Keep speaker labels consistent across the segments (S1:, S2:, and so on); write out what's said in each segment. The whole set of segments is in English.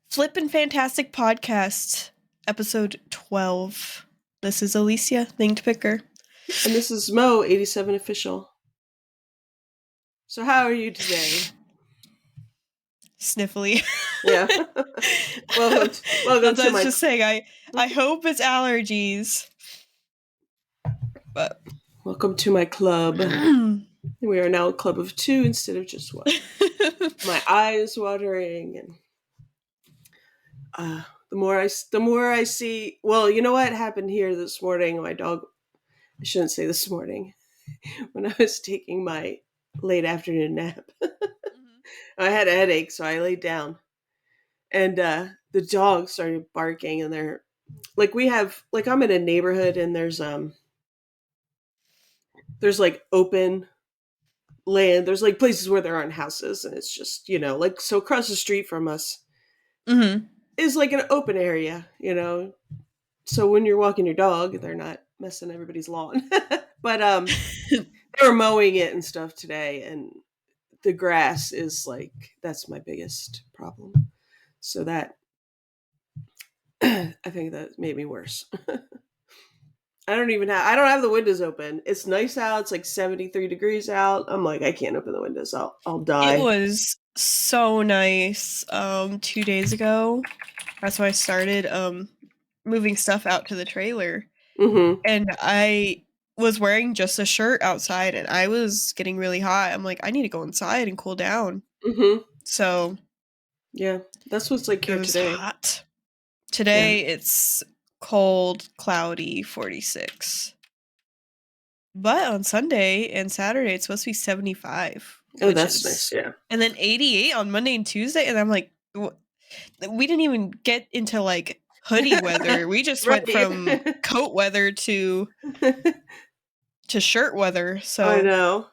S1: Flippin' Fantastic Podcast, episode 12. This is Alicia, Thinged Picker.
S2: And this is Mo, 87 official. So how are you today?
S1: Sniffly.
S2: Yeah. welcome
S1: That's what I
S2: to
S1: was
S2: my
S1: just saying. I hope it's allergies. But
S2: welcome to my club. We are now a club of 2 instead of just 1. My eyes watering, and the more I see. Well, you know what happened here this morning? My dog. I shouldn't say this morning. When I was taking my late afternoon nap, I had a headache, so I laid down, and the dog started barking, and they're we have I'm in a neighborhood, and there's like open land. There's like places where there aren't houses, and it's just so across the street from us is like an open area, so when you're walking your dog, they're not messing everybody's lawn. But they were mowing it and stuff today, and the grass is that's my biggest problem, so that I think that made me worse. I don't have the windows open. It's nice out. It's like 73 degrees out. I'm like, I can't open the windows. I'll die.
S1: It was so nice 2 days ago. That's when I started moving stuff out to the trailer.
S2: Mm-hmm.
S1: And I was wearing just a shirt outside and I was getting really hot. I'm like, I need to go inside and cool down.
S2: Mm-hmm.
S1: So
S2: Yeah, that's what's like
S1: it
S2: here
S1: was
S2: today.
S1: hot. Today it's cold, cloudy, 46. But on Sunday and Saturday it's supposed to be 75.
S2: Oh, that's nice. Yeah.
S1: And then 88 on Monday and Tuesday. And I'm like, we didn't even get into like hoodie weather. We just
S2: Right.
S1: went from coat weather to shirt weather. So
S2: I know.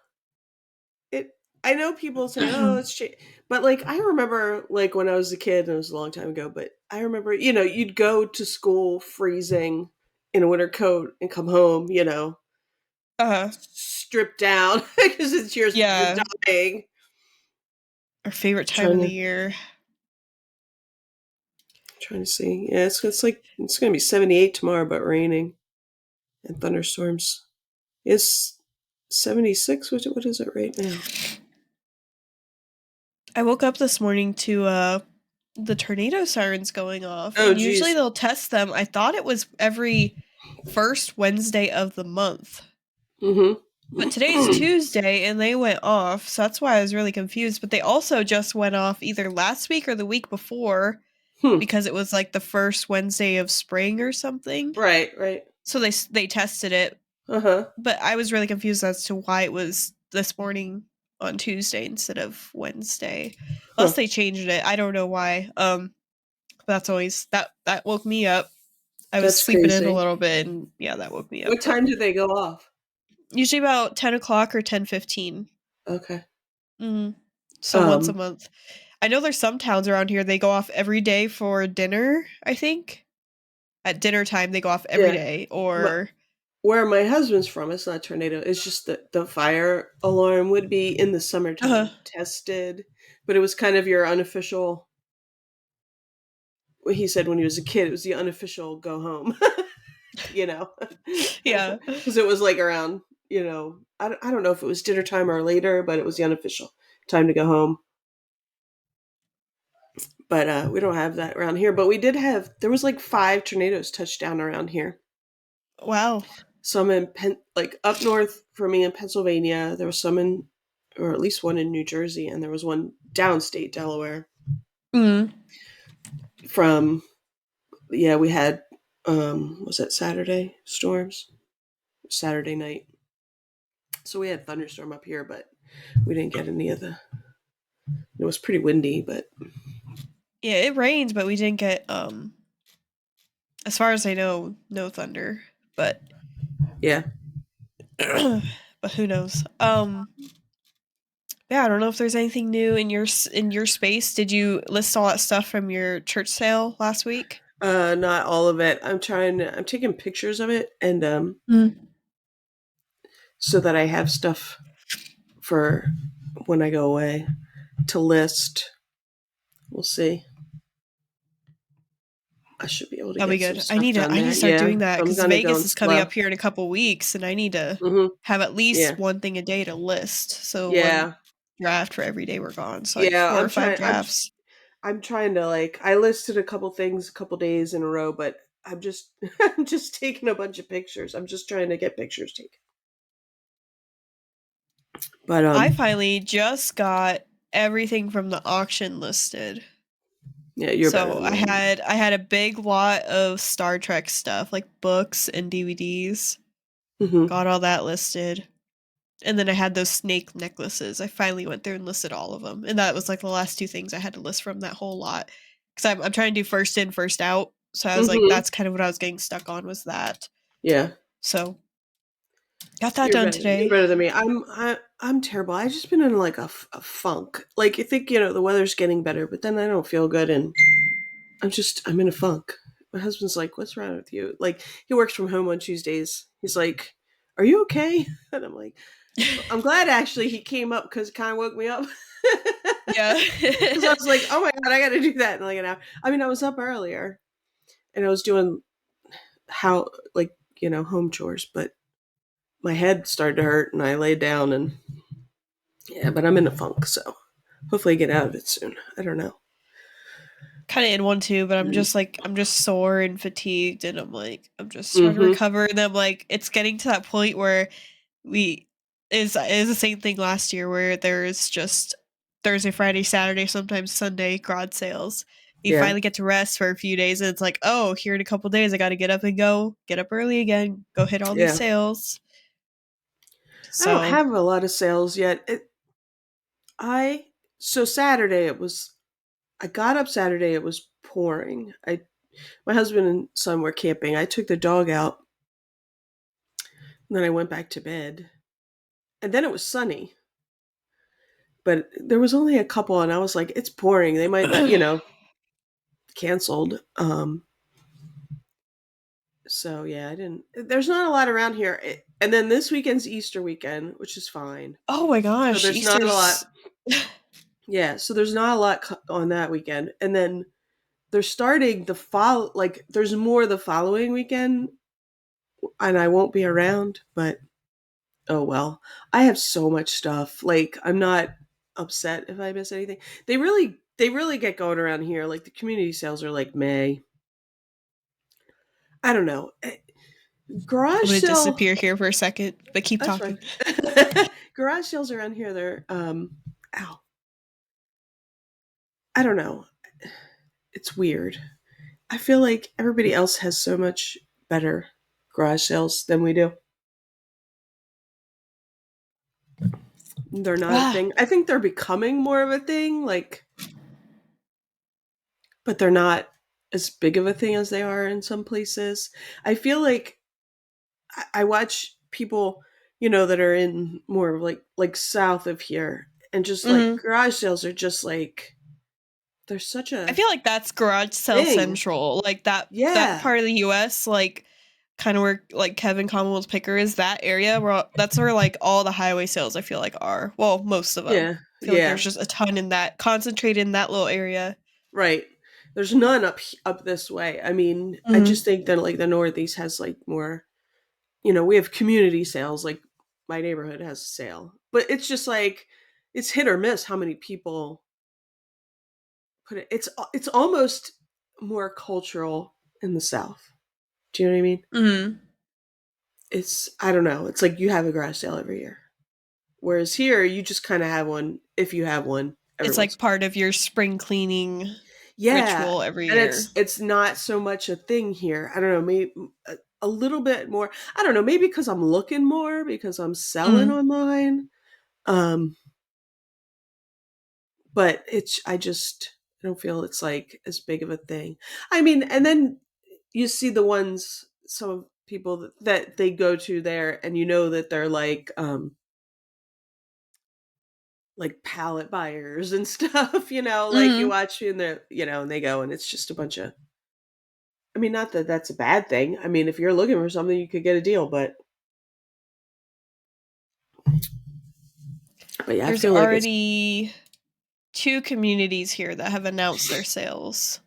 S2: I know people say, "Oh, it's cheap," but I remember when I was a kid, and it was a long time ago. But I remember, you'd go to school freezing in a winter coat and come home, stripped down because you're dying.
S1: Our favorite time of the year.
S2: Trying to see. Yeah, it's going to be 78 tomorrow, but raining and thunderstorms. It's 76. What is it right now?
S1: I woke up this morning to the tornado sirens going off.
S2: Oh,
S1: and usually they'll test them. I thought it was every first Wednesday of the month.
S2: Mm-hmm.
S1: But today's Tuesday and they went off, so that's why I was really confused. But they also just went off either last week or the week before because it was like the first Wednesday of spring or something.
S2: Right.
S1: So they tested it.
S2: Uh-huh.
S1: But I was really confused as to why it was this morning on Tuesday instead of Wednesday. Unless they changed it. I don't know why. That's always that woke me up. I was sleeping in a little bit and that woke me up.
S2: What time did they go off?
S1: Usually about 10 o'clock or 10:15.
S2: Okay.
S1: So once a month. I know there's some towns around here they go off every day for dinner, I think. At dinner time they go off every day. Or
S2: where my husband's from, it's not a tornado. It's just that the fire alarm would be in the summertime tested, but it was kind of your unofficial. He said when he was a kid, it was the unofficial go home.
S1: Yeah,
S2: because it was around. I don't know if it was dinner time or later, but it was the unofficial time to go home. But we don't have that around here. But we did have. There was 5 tornadoes touched down around here.
S1: Wow.
S2: Some in up north for me in Pennsylvania. There was some or at least one in New Jersey, and there was one downstate Delaware. From we had was it Saturday storms? Saturday night. So we had thunderstorm up here, but we didn't get any of the. It was pretty windy, but
S1: yeah, it rained, but we didn't get as far as I know, no thunder. But
S2: yeah.
S1: But who knows? Yeah, I don't know if there's anything new in your space. Did you list all that stuff from your church sale last week?
S2: Not all of it. I'm taking pictures of it and so that I have stuff for when I go away to list. We'll see. I should be able to
S1: That'll be
S2: get some
S1: good.
S2: stuff done
S1: I need
S2: there.
S1: to start
S2: Yeah,
S1: doing that
S2: I'm
S1: because
S2: gonna go
S1: Vegas
S2: in
S1: is coming
S2: slow.
S1: up here in a couple weeks, and I need to
S2: Hmm.
S1: have at least
S2: Yeah,
S1: one thing a day to list. So one
S2: yeah,
S1: draft for every day we're gone. So like
S2: yeah.
S1: 4 or 5 drafts.
S2: I'm trying to like. I listed a couple things a couple days in a row, but I'm just I'm just taking a bunch of pictures. I'm just trying to get pictures taken. But
S1: I finally just got everything from the auction listed.
S2: yeah, you're better
S1: So
S2: than me.
S1: I had a big lot of Star Trek stuff, like books and DVDs.
S2: Hmm.
S1: Got all that listed. And then I had those snake necklaces. I finally went through and listed all of them. And that was like the last two things I had to list from that whole lot. Because I'm trying to do first in, first out. So I was like,
S2: Hmm.
S1: that's kind of what I was getting stuck on was that.
S2: Yeah.
S1: So got that done
S2: You're
S1: today.
S2: better than me. I'm terrible. I've just been in like a funk. Like I think the weather's getting better, but then I don't feel good, and I'm in a funk. My husband's like, "What's wrong with you?" Like he works from home on Tuesdays. He's like, "Are you okay?" And I'm like, "I'm glad actually he came up because it kind of woke me up."
S1: Yeah.
S2: Because I was like, "Oh my god, I got to do that in like an hour." I mean, I was up earlier and I was doing how like home chores, but my head started to hurt and I laid down and yeah, but I'm in a funk, so hopefully I get out of it soon. I don't know.
S1: Kind of in one too, but I'm just like, I'm just sore and fatigued. And I'm like, I'm just trying to
S2: Mm-hmm.
S1: recover. And I'm like, it's getting to that point where we is the same thing last year where there's just Thursday, Friday, Saturday, sometimes Sunday garage sales. You
S2: Yeah.
S1: finally get to rest for a few days, and it's like, oh, here in a couple days, I got to get up and go, get up early again, go hit all these
S2: Yeah.
S1: sales.
S2: I don't
S1: So,
S2: have a lot of sales yet. I so Saturday it was. I got up Saturday. It was pouring. My husband and son were camping. I took the dog out, and then I went back to bed. And then it was sunny, but there was only a couple, and I was like, "It's pouring. They might not, canceled." So yeah, I didn't. There's not a lot around here. And then this weekend's Easter weekend, which is fine.
S1: oh my
S2: So
S1: gosh,
S2: there's not a lot.
S1: Easter's.
S2: Yeah, so there's not a lot on that weekend, and then they're starting the fall. Like there's more the following weekend, and I won't be around. But oh well, I have so much stuff. Like I'm not upset if I miss anything. They really get going around here. Like the community sales are like May. I don't know.
S1: I'm
S2: Garage
S1: gonna
S2: sale.
S1: disappear here for a second, but keep
S2: That's fine.
S1: talking.
S2: Garage sales around here, they're ow. I don't know. It's weird. I feel like everybody else has so much better garage sales than we do. They're not a
S1: Ah,
S2: thing. I think they're becoming more of a thing, like, but they're not as big of a thing as they are in some places. I feel like I watch people, that are in more of like south of here, and just like
S1: mm-hmm.
S2: garage sales are just like they're such
S1: I
S2: a
S1: feel like that's garage sale
S2: thing.
S1: central, like that
S2: Yeah,
S1: part of the U.S. Like kind of where like Kevin Commonwealth's Picker is, that area where that's where like all the highway sales I feel like are. Well, most of them.
S2: yeah,
S1: I feel like there's
S2: yeah.
S1: just a ton in that concentrated in that little area.
S2: Right. There's none up this way. I mean, I
S1: Hmm.
S2: just think that like the Northeast has like more. We have community sales. Like my neighborhood has a sale, but it's just like it's hit or miss how many people put it. It's almost more cultural in the South. Do you know what I mean?
S1: Hmm.
S2: It's I don't know. It's like you have a garage sale every year, whereas here you just kind of have one if you have one every
S1: It's
S2: once.
S1: like part of your spring cleaning
S2: Yeah,
S1: ritual every
S2: and
S1: year.
S2: it's not so much a thing here. I don't know, maybe a little bit more. I don't know, maybe because I'm looking more because I'm selling
S1: Hmm.
S2: online. Um, but I don't feel it's like as big of a thing. I mean, and then you see the ones some of people that they go to there, and that they're like pallet buyers and stuff. Like you
S1: Hmm.
S2: watch and they're and they go and it's just a bunch of I mean, not that that's a bad thing. I mean, if you're looking for something, you could get a deal, but yeah, I
S1: There's
S2: feel like it's
S1: already two communities here that have announced their sales.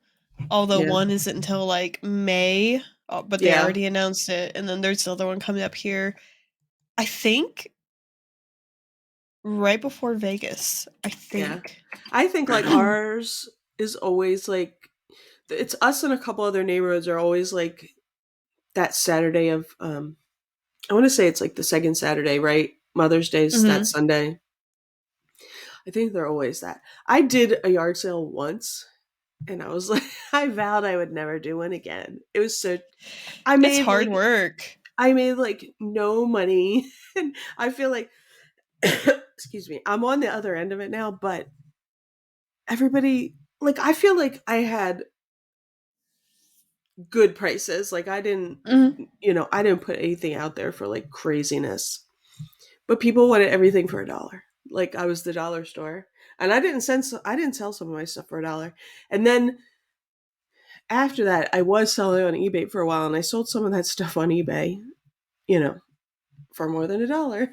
S1: although
S2: Yeah.
S1: one isn't until like May, but they
S2: Yeah.
S1: already announced it. And then there's another one coming up here, I think, right before Vegas. I
S2: Yeah.
S1: think.
S2: I think like ours is always like it's us and a couple other neighborhoods are always like that Saturday of I want to say it's like the second Saturday, right? Mother's Day's that
S1: Hmm.
S2: Sunday. I think they're always that. I did a yard sale once and I was like I vowed I would never do one again. It was so I
S1: It's
S2: made
S1: hard
S2: like
S1: work.
S2: I made like no money and I feel like excuse me, I'm on the other end of it now, but everybody like I feel like I had good prices. Like I didn't
S1: Hmm.
S2: I didn't put anything out there for like craziness. But people wanted everything for $1. Like I was the dollar store. And I didn't sell some of my stuff for $1. And then after that I was selling on eBay for a while and I sold some of that stuff on eBay, you know, for more than $1.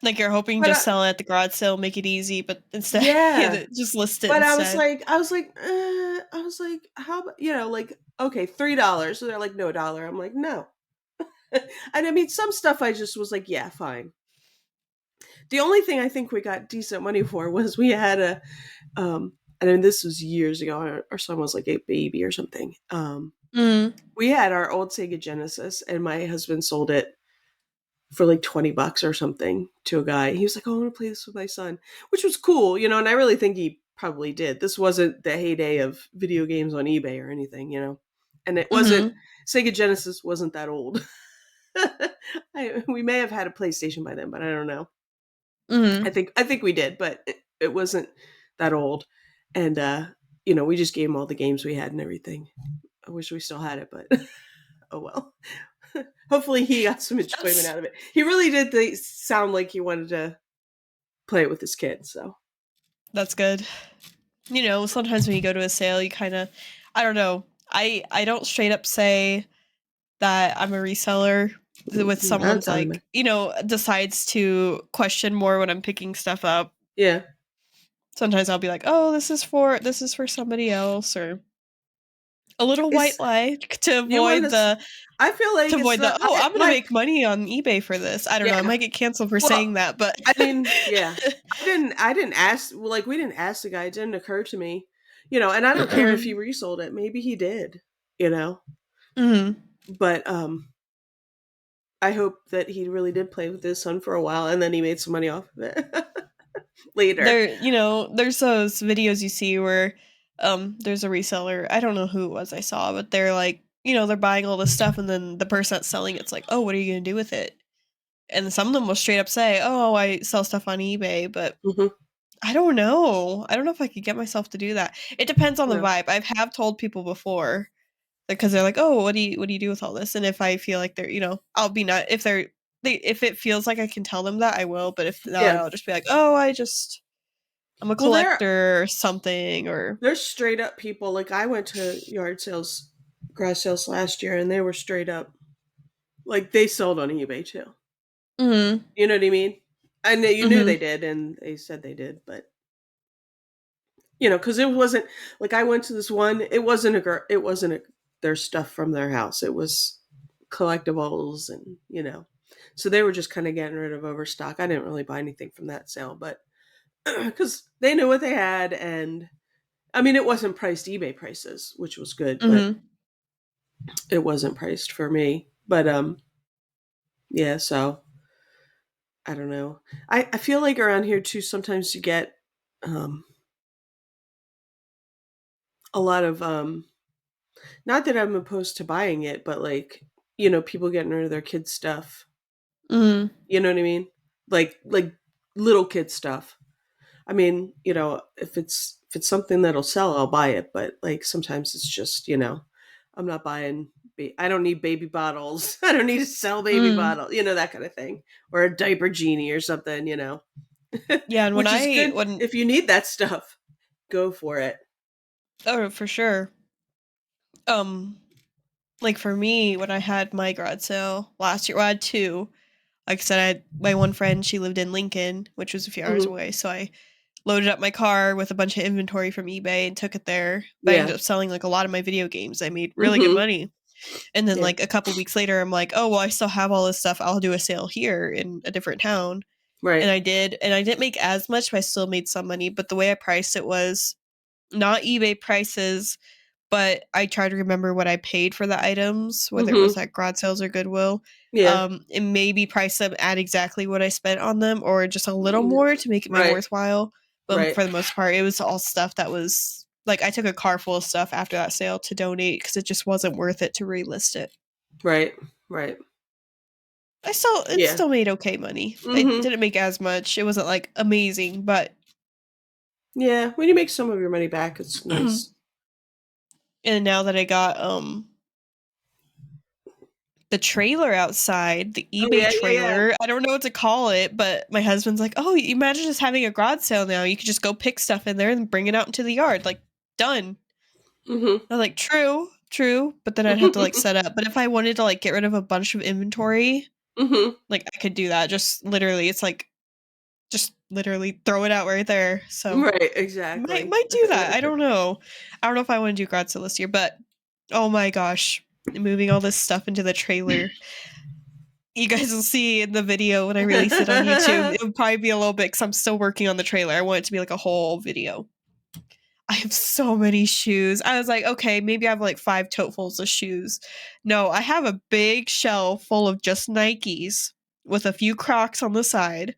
S1: Like you're hoping
S2: But
S1: just sell it at the garage sale, make it easy, but instead,
S2: yeah.
S1: just list it
S2: But
S1: instead.
S2: I was like, how about, like, okay, $3. So they're like, no dollar. I'm like, no. And I mean, some stuff I just was like, yeah, fine. The only thing I think we got decent money for was we had and then this was years ago. Our son was like a baby or something.
S1: Mm.
S2: We had our old Sega Genesis, and my husband sold it for like $20 or something to a guy. He was like, "Oh, I want to play this with my son," which was cool, and I really think he probably did. This wasn't the heyday of video games on eBay or anything. And it wasn't
S1: Mhm.
S2: Sega Genesis wasn't that old. We may have had a PlayStation by then, but I don't know.
S1: Mhm.
S2: I think we did, but it wasn't that old. And we just gave him all the games we had and everything. I wish we still had it, but oh well. Hopefully he got some enjoyment
S1: That's
S2: out of it. He really did sound like he wanted to play it with his kids. So
S1: that's good. Sometimes when you go to a sale, you kind of, I don't know. I don't straight up say that I'm a reseller with someone's
S2: that's
S1: like,
S2: anime.
S1: decides to question more when I'm picking stuff up.
S2: Yeah.
S1: Sometimes I'll be like, "Oh, this is for somebody else," or a little white
S2: It's
S1: lie to
S2: you want
S1: avoid
S2: to.
S1: the
S2: I feel like
S1: to
S2: it's
S1: avoid
S2: not
S1: the, "Oh, I'm gonna
S2: like
S1: make money on eBay for this." I don't know. I
S2: yeah.
S1: might get canceled for
S2: Well,
S1: saying that, but
S2: I mean, yeah. I didn't ask. Well, like we didn't ask the guy. It didn't occur to me. And I don't care if he resold it. Maybe he did. You know.
S1: Mhm.
S2: But I hope that he really did play with his son for a while and then he made some money off of it later.
S1: There's those videos you see where there's a reseller. I don't know who it was I saw, but they're like, they're buying all this stuff and then the person that's selling it's like, "Oh, what are you going to do with it?" And some of them will straight up say, "Oh, I sell stuff on eBay," but
S2: Hmm.
S1: I don't know. I don't know if I could get myself to do that. It depends on the
S2: Yeah.
S1: vibe. Have told people before because they're like, "Oh, what do you do with all this?" And if I feel like they're, I'll be not if it feels like I can tell them that, I will, but if not,
S2: Yeah.
S1: I'll just be like, "Oh, I'm a
S2: Well,
S1: collector or something," or
S2: there's straight up people. Like I went to garage sales last year, and they were straight up like they sold on eBay too.
S1: Mhm.
S2: You know what I mean? I know you knew they
S1: Mhm.
S2: did, and they said they did, but because it wasn't like I went to this one. It wasn't their stuff from their house. It was collectibles, and so they were just kind of getting rid of overstock. I didn't really buy anything from that sale, but because they knew what they had, and I mean, it wasn't priced eBay prices, which was good, but
S1: Mhm.
S2: it wasn't priced for me. But yeah. So I don't know. I feel like around here too. Sometimes you get um a lot of not that I'm opposed to buying it, but like people getting rid of their kids stuff.
S1: Mhm.
S2: You know what I mean? Like little kid stuff. I mean, if it's something that'll sell, I'll buy it. But like sometimes it's just, I'm not buying. I don't need baby bottles. I don't need to sell baby
S1: Mhm.
S2: bottle. That kind of thing, or a diaper genie or something.
S1: Yeah, and when
S2: Which is
S1: I
S2: good
S1: when
S2: if you need that stuff. Go for it.
S1: oh, for sure. Um, like for me, when I had my garage sale last year, well, I had two. Like I said, I had my one friend, she lived in Lincoln, which was a few hours
S2: Hmm.
S1: away, so I loaded up my car with a bunch of inventory from eBay and took it there. But I
S2: Yeah.
S1: ended up selling like a lot of my video games. I made really good
S2: Mhm.
S1: money. And then
S2: Yeah.
S1: like a couple weeks later, I'm like, oh well, I still have all this stuff. I'll do a sale here in a different town. And
S2: Right.
S1: I did, and I didn't make as much, but I still made some money. But the way I priced it was not eBay prices, but I try to remember what I paid for the items, whether it was
S2: Mhm.
S1: at garage sales or Goodwill,
S2: Yeah.
S1: and maybe price them at exactly what I spent on them, or just a little more to make it
S2: Right.
S1: worthwhile. But
S2: Right.
S1: for the most part, it was all stuff that was like I took a car full of stuff after that sale to donate because it just wasn't worth it to relist it.
S2: Right. Right.
S1: It
S2: Yeah.
S1: still made okay money. I
S2: Mhm.
S1: didn't make as much. It wasn't like amazing, but
S2: Yeah. When you make some of your money back, it's
S1: and
S2: nice.
S1: now that I got the trailer outside, the
S2: Oh
S1: eBay
S2: yeah. Yeah. Yeah.
S1: trailer. I don't know what to call it, but my husband's like, "Oh, imagine just having a garage sale now. You could just go pick stuff in there and bring it out into the yard. Like, done."
S2: Mhm.
S1: I was like, "True, true," but then I'd have to like set up. But if I wanted to like get rid of a bunch of inventory,
S2: Mhm.
S1: like I could do that. Just literally, it's like just literally throw it out right there. So
S2: Right.
S1: might
S2: Exactly.
S1: might do that. I don't know. I don't know if I want to do garage sale this year, but oh my gosh, moving all this stuff into the trailer. You guys will see in the video when I release it on YouTube. It would probably be a little bit because I'm still working on the trailer. I want it to be like a whole video. I have so many shoes. I was like, okay, maybe I have like 5 totefuls of shoes. No, I have a big shelf full of just Nikes with a few Crocs on the side.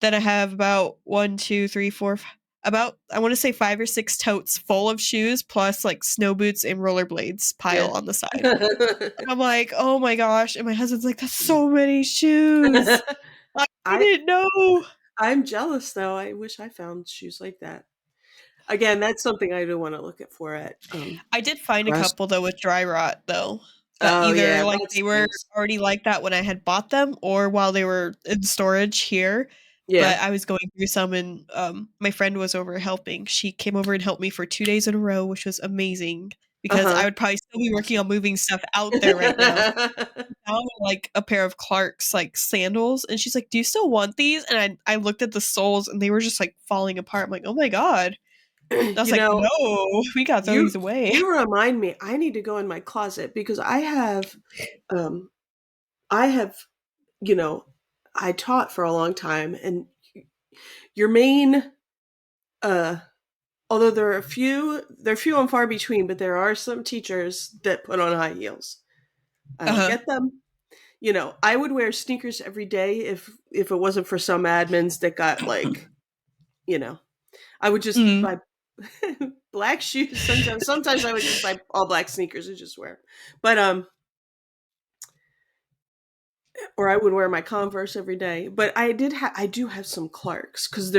S1: Then I have about one, two, three, four, about I want to say 5 or 6 totes full of shoes plus like snow boots and rollerblades pile
S2: Yeah.
S1: on the side. I'm like, "Oh my gosh," and my husband's like, "That's so many shoes." I
S2: I
S1: didn't know.
S2: I'm jealous though. I wish I found shoes like that. Again, that's something I do want to look at for at
S1: I did find a
S2: garage.
S1: couple though with dry rot though, that
S2: Oh
S1: either
S2: yeah,
S1: like
S2: that
S1: they were
S2: stinks.
S1: already like that when I had bought them or while they were in storage here,
S2: Yeah.
S1: but I was going through some and, my friend was over helping. She came over and helped me for 2 days in a row, which was amazing because I
S2: Uh-huh.
S1: would probably still be working on moving stuff out there right now. Found, like, a pair of Clark's, like, sandals, and she's like, "Do you still want these?" And I looked at the soles, and they were just, like, falling apart. I'm like, "Oh my god." I was
S2: You
S1: like,
S2: know,
S1: "No, we gotta throw these away."
S2: you remind me, I need to go in my closet because um I have, you know, I taught for a long time and your main uh although they're few and far between, but there are some teachers that put on high heels. I don't
S1: Uh-huh.
S2: get them. I would wear sneakers every day if it wasn't for some admins that got like, you know, I would just
S1: Mhm.
S2: buy black shoes. Sometimes I would just buy all black sneakers and just wear 'em. But or I would wear my Converse every day. But I do have some Clarks because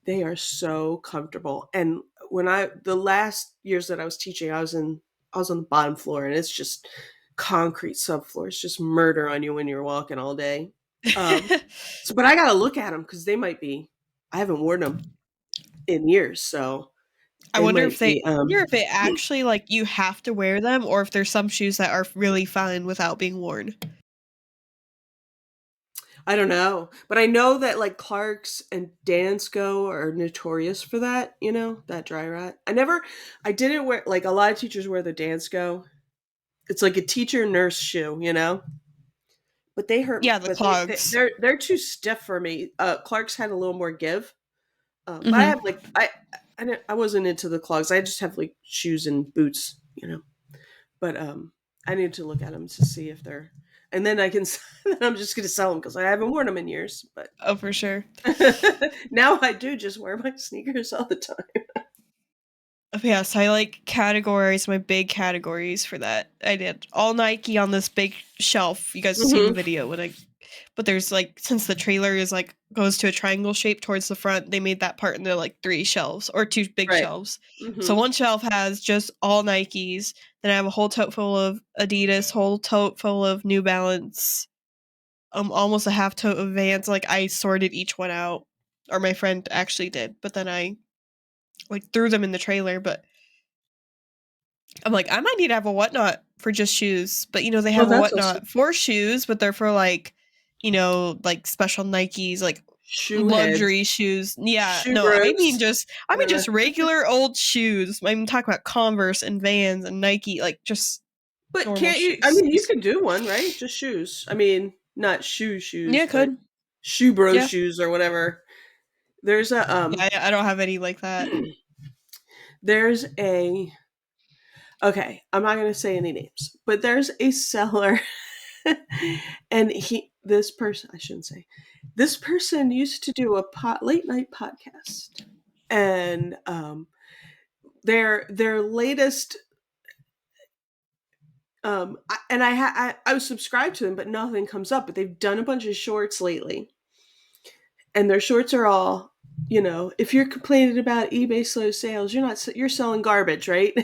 S2: they are so comfortable. And the last years that I was teaching, I was on the bottom floor, and it's just concrete subfloor. It's just murder on you when you're walking all day. Um, but I gotta look at them because they might be. I haven't worn them in years, so
S1: I
S2: they
S1: wonder
S2: might
S1: if they
S2: be.
S1: I wonder if it actually, like, you have to wear them or if there's some shoes that are really fine without being worn.
S2: I don't know, but I know that like Clark's and Dansko are notorious for that. That dry rot. I didn't wear like a lot of teachers wear the Dansko. It's like a teacher nurse shoe, but they hurt.
S1: Yeah, the
S2: But
S1: clogs.
S2: they're too stiff for me. Clark's had a little more give, but I
S1: Mhm.
S2: have like I wasn't into the clogs. I just have like shoes and boots, But I need to look at them to see if they're, and then I can. Then I'm just gonna sell them because I haven't worn them in years. But
S1: Oh, for sure.
S2: now I do just wear my sneakers all the time.
S1: Yeah, so I like categories, my big categories for that. I did all Nike on this big shelf. You guys have seen the
S2: Hmm.
S1: video but there's like since the trailer is like goes to a triangle shape towards the front, they made that part into like 3 shelves or 2 big
S2: Right.
S1: shelves. So
S2: Hmm.
S1: one shelf has just all Nikes. Then I have a whole tote full of Adidas, whole tote full of New Balance, almost a half tote of Vans. Like I sorted each one out, or my friend actually did, but then I like threw them in the trailer. But I'm like, I might need to have a whatnot for just shoes. But they
S2: Oh,
S1: have a
S2: that's awesome.
S1: whatnot for shoes, but they're for like, like special Nikes, like
S2: shoe heads,
S1: luxury shoes. Yeah,
S2: shoe
S1: no,
S2: bros.
S1: I mean just regular old shoes. I'm talking about Converse and Vans and Nike, like just
S2: But
S1: normal
S2: can't you? I
S1: shoes.
S2: mean, you could do one, right? Just shoes. I mean, not shoes,
S1: Yeah,
S2: but
S1: could.
S2: shoe bro
S1: Yeah.
S2: shoes or whatever. There's a
S1: Yeah, I don't have any like that.
S2: there's a okay. I'm not gonna say any names, but there's a seller, and this person I shouldn't say this person used to do a late night podcast, and their latest I was subscribed to them, but nothing comes up. But they've done a bunch of shorts lately, and their shorts are all, if you're complaining about eBay slow sales, you're selling garbage, right?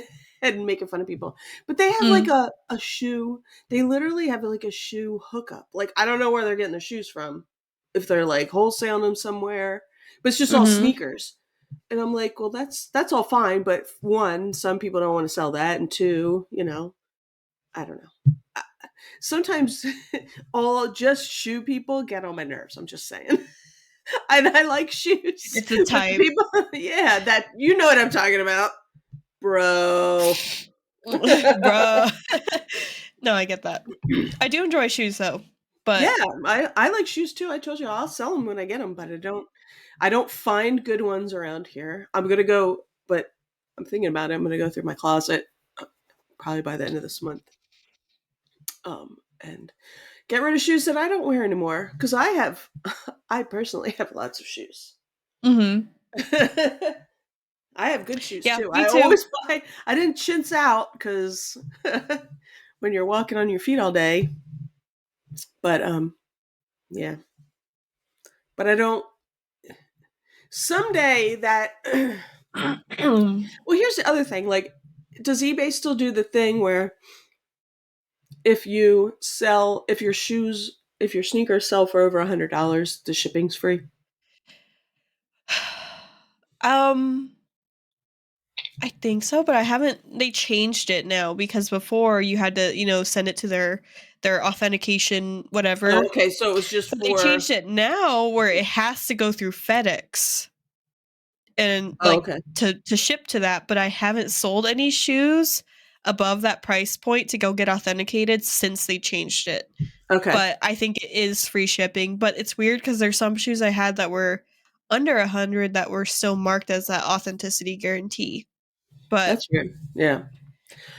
S2: And making fun of people. But they have like
S1: Mm.
S2: a shoe. They literally have like a shoe hookup. Like I don't know where they're getting their shoes from, if they're like wholesaling them somewhere, but it's just all
S1: Mhm.
S2: sneakers. And I'm like, well, that's all fine, but one, some people don't want to sell that, and two, I don't know. Sometimes all just shoe people get on my nerves. I'm just saying. And I like shoes,
S1: It's a
S2: but the
S1: type.
S2: people, yeah, that you know what I'm talking about, bro.
S1: Bruh. No, I get that. I do enjoy shoes though,
S2: Yeah,
S1: but
S2: I like shoes too. I told you I'll sell them when I get them, but I don't find good ones around here. I'm gonna go, but I'm thinking about it. I'm gonna go through my closet probably by the end of this month, and get rid of shoes that I don't wear anymore because I personally have lots of shoes.
S1: mhm.
S2: I have good shoes
S1: Yeah,
S2: too.
S1: me
S2: I
S1: too.
S2: always buy. I didn't chintz out because when you're walking on your feet all day. But yeah. But I don't. Someday that. Well, here's the other thing. Like, does eBay still do the thing where if your sneakers sell for over $100, the shipping's free?
S1: um I think so, but I haven't they changed it now because before you had to, send it to their authentication
S2: Oh,
S1: whatever.
S2: okay. So it was just
S1: But they
S2: for.
S1: changed it now where it has to go through FedEx and
S2: Oh,
S1: like
S2: okay.
S1: to ship to that, but I haven't sold any shoes above that price point to go get authenticated since they changed it.
S2: Okay.
S1: But I think it is free shipping, but it's weird cuz there's some shoes I had that were under 100 that were still marked as that authenticity guarantee. But
S2: That's good. Yeah.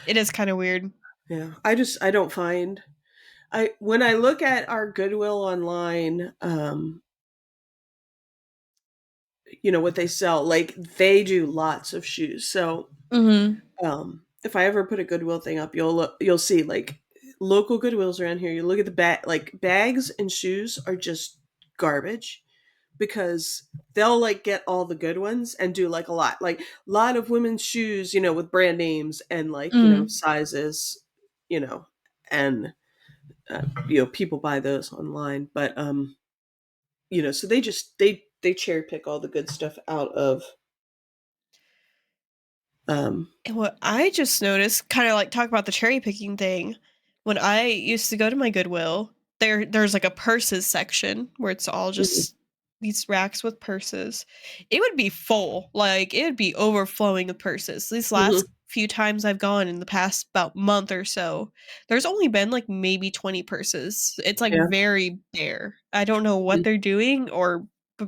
S1: it is kind of weird.
S2: Yeah. I don't find I when I look at our Goodwill online, what they sell, like they do lots of shoes. So,
S1: Mhm.
S2: if I ever put a Goodwill thing up, you'll see like local Goodwills around here. You look at the like bags and shoes are just garbage because they'll like get all the good ones and do like a lot of women's shoes, with brand names and like,
S1: Mhm.
S2: sizes, you know, and people buy those online, but so they cherry pick all the good stuff out of um
S1: And what I just noticed, kind of like talk about the cherry picking thing, when I used to go to my Goodwill, there's like a purses section where it's all
S2: mhm,
S1: just these racks with purses. It would be full, like it would be overflowing with purses. These last
S2: mhm,
S1: few times I've gone in the past about month or so, there's only been like maybe 20 purses. It's like
S2: yeah.
S1: very bare. I don't know what
S2: Mhm.
S1: they're doing b-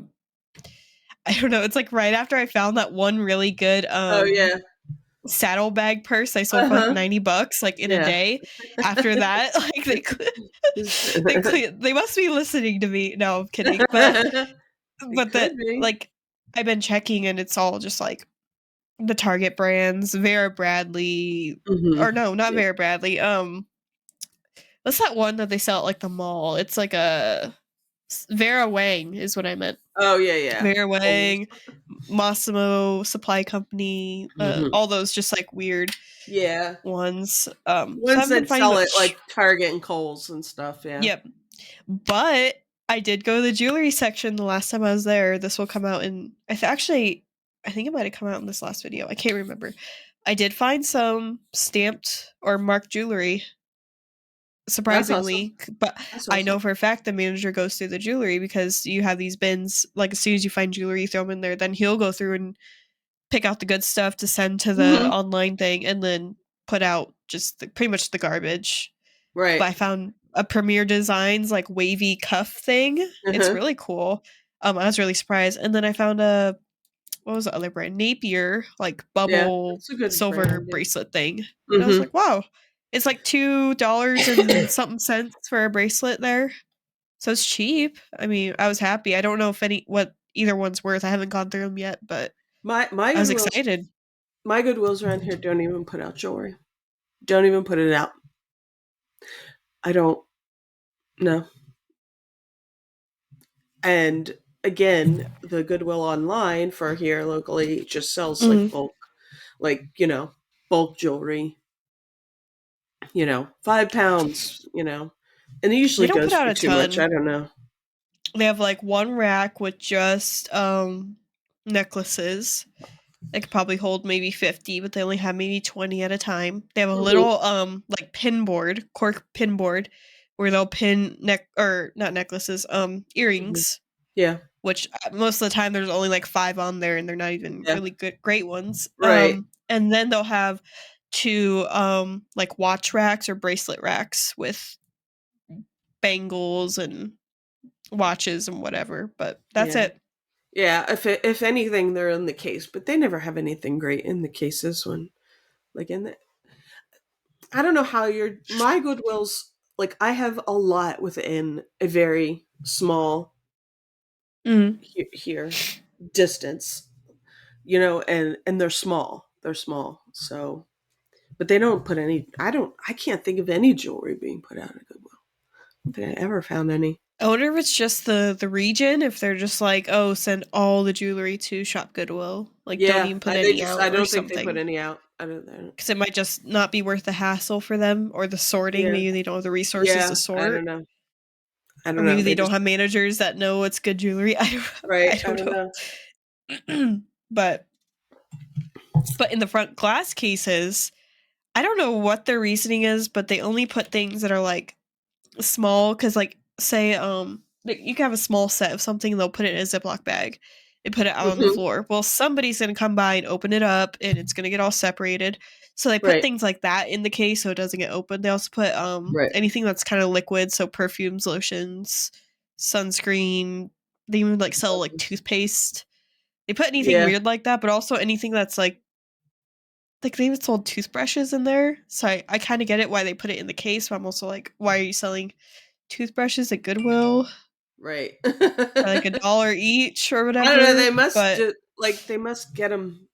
S1: I don't know. It's like right after I found that one really good
S2: Oh yeah.
S1: saddlebag purse I sold for like
S2: Uh-huh.
S1: $90 like in a
S2: Yeah.
S1: day. After that, like they must be listening to me. No, I'm kidding. But
S2: It could
S1: that
S2: be.
S1: like I've been checking and it's all just like the Target brands, Vera Bradley or
S2: Mhm.
S1: no, not
S2: Yeah.
S1: Vera Bradley. What's that one that they sell at like the mall? It's like a Vera Wang is what I meant.
S2: Oh yeah, yeah.
S1: Vera
S2: Almost.
S1: Wang, Massimo Supply Company,
S2: Mhm.
S1: all those just like weird
S2: Yeah.
S1: ones. So I
S2: Ones
S1: haven't been
S2: that
S1: finding
S2: sell it
S1: much.
S2: like Target and Kohl's and stuff, yeah.
S1: Yep. But I did go to the jewelry section the last time I was there. This will come out in I think it might have come out in this last video. I can't remember. I did find some stamped or marked jewelry.
S2: That's awesome.
S1: surprisingly. But
S2: That's
S1: I know
S2: awesome.
S1: for a fact the manager goes through the jewelry because you have these bins. Like as soon as you find jewelry, you throw them in there. Then he'll go through and pick out the good stuff to send to the
S2: Hmm.
S1: online thing, and then put out just pretty much the garbage. But
S2: Right.
S1: I found a Premier Designs like wavy cuff thing. It's
S2: Uh-huh.
S1: really cool. I was really surprised. And then I found a what was the other brand? Napier, like
S2: Yeah,
S1: bubble
S2: it's a good
S1: silver
S2: brand. Yeah.
S1: bracelet thing. And I was
S2: Hmm.
S1: like, wow, it's like $2 and something cents for a bracelet there. So it's cheap. I mean, I was happy. I don't know if any what either one's worth. I haven't gone through them yet, but
S2: My
S1: I was
S2: Goodwills,
S1: excited.
S2: my Goodwills around here don't even put out jewelry. Don't even put it out. I don't know. And again, the Goodwill online for here locally just sells like
S1: Mhm.
S2: bulk, like, bulk jewelry, 5 pounds, and it
S1: They
S2: usually
S1: don't put
S2: goes
S1: out
S2: for
S1: a
S2: too much.
S1: ton.
S2: I don't know.
S1: They have like one rack with just necklaces. They could probably hold maybe 50, but they only have maybe 20 at a time. They have a
S2: Hmm.
S1: little like pin board, cork pin board, where they'll pin neck or not necklaces,
S2: Hmm.
S1: earrings,
S2: Yeah.
S1: which most of the time there's only like 5 on there and they're not even
S2: Yeah.
S1: really good great ones.
S2: Right.
S1: And then they'll have two like watch racks or bracelet racks with bangles and watches and whatever, but that's
S2: Yeah.
S1: it.
S2: Yeah. If anything, they're in the case, but they never have anything great in the cases when, like, in the. I don't know how my Goodwills, like, I have a lot within a very small
S1: Mm.
S2: here distance, and they're small, so, but they don't put any. I can't think of any jewelry being put out at Goodwill. I don't think I ever found any.
S1: I wonder if it's just the region, if they're just like, oh, send all the jewelry to Shop Goodwill, like don't
S2: Yeah,
S1: even put
S2: they
S1: any
S2: just.
S1: out
S2: I
S1: or
S2: don't think they put
S1: something,
S2: any out. I don't.
S1: because it might just not be worth the hassle for them or the sorting.
S2: Yeah,
S1: Maybe they don't have the resources to
S2: yeah. I don't
S1: sort,
S2: know. I
S1: or
S2: don't know.
S1: maybe
S2: They
S1: they don't
S2: just.
S1: have managers that know what's good jewelry.
S2: Right.
S1: I
S2: I
S1: don't
S2: don't know.
S1: know, but in the front glass cases, I don't know what their reasoning is, but they only put things that are like small because like say like, you can have a small set of something and they'll put it in a Ziploc bag and put it out on the
S2: Hmm.
S1: floor. Well, somebody's gonna come by and open it up and it's gonna get all separated. So they put
S2: Right.
S1: things like that in the case so it doesn't get open. They also put
S2: Right.
S1: anything that's kind of liquid, so perfumes, lotions, sunscreen. They even like sell like toothpaste. They put anything
S2: Yeah.
S1: weird like that, but also anything that's like they even sold toothbrushes in there. So I kind of get it why they put it in the case, but I'm also like, why are you selling toothbrushes at Goodwill
S2: Right.
S1: for like $1 each or
S2: I don't know.
S1: whatever.
S2: They must
S1: But
S2: they must get them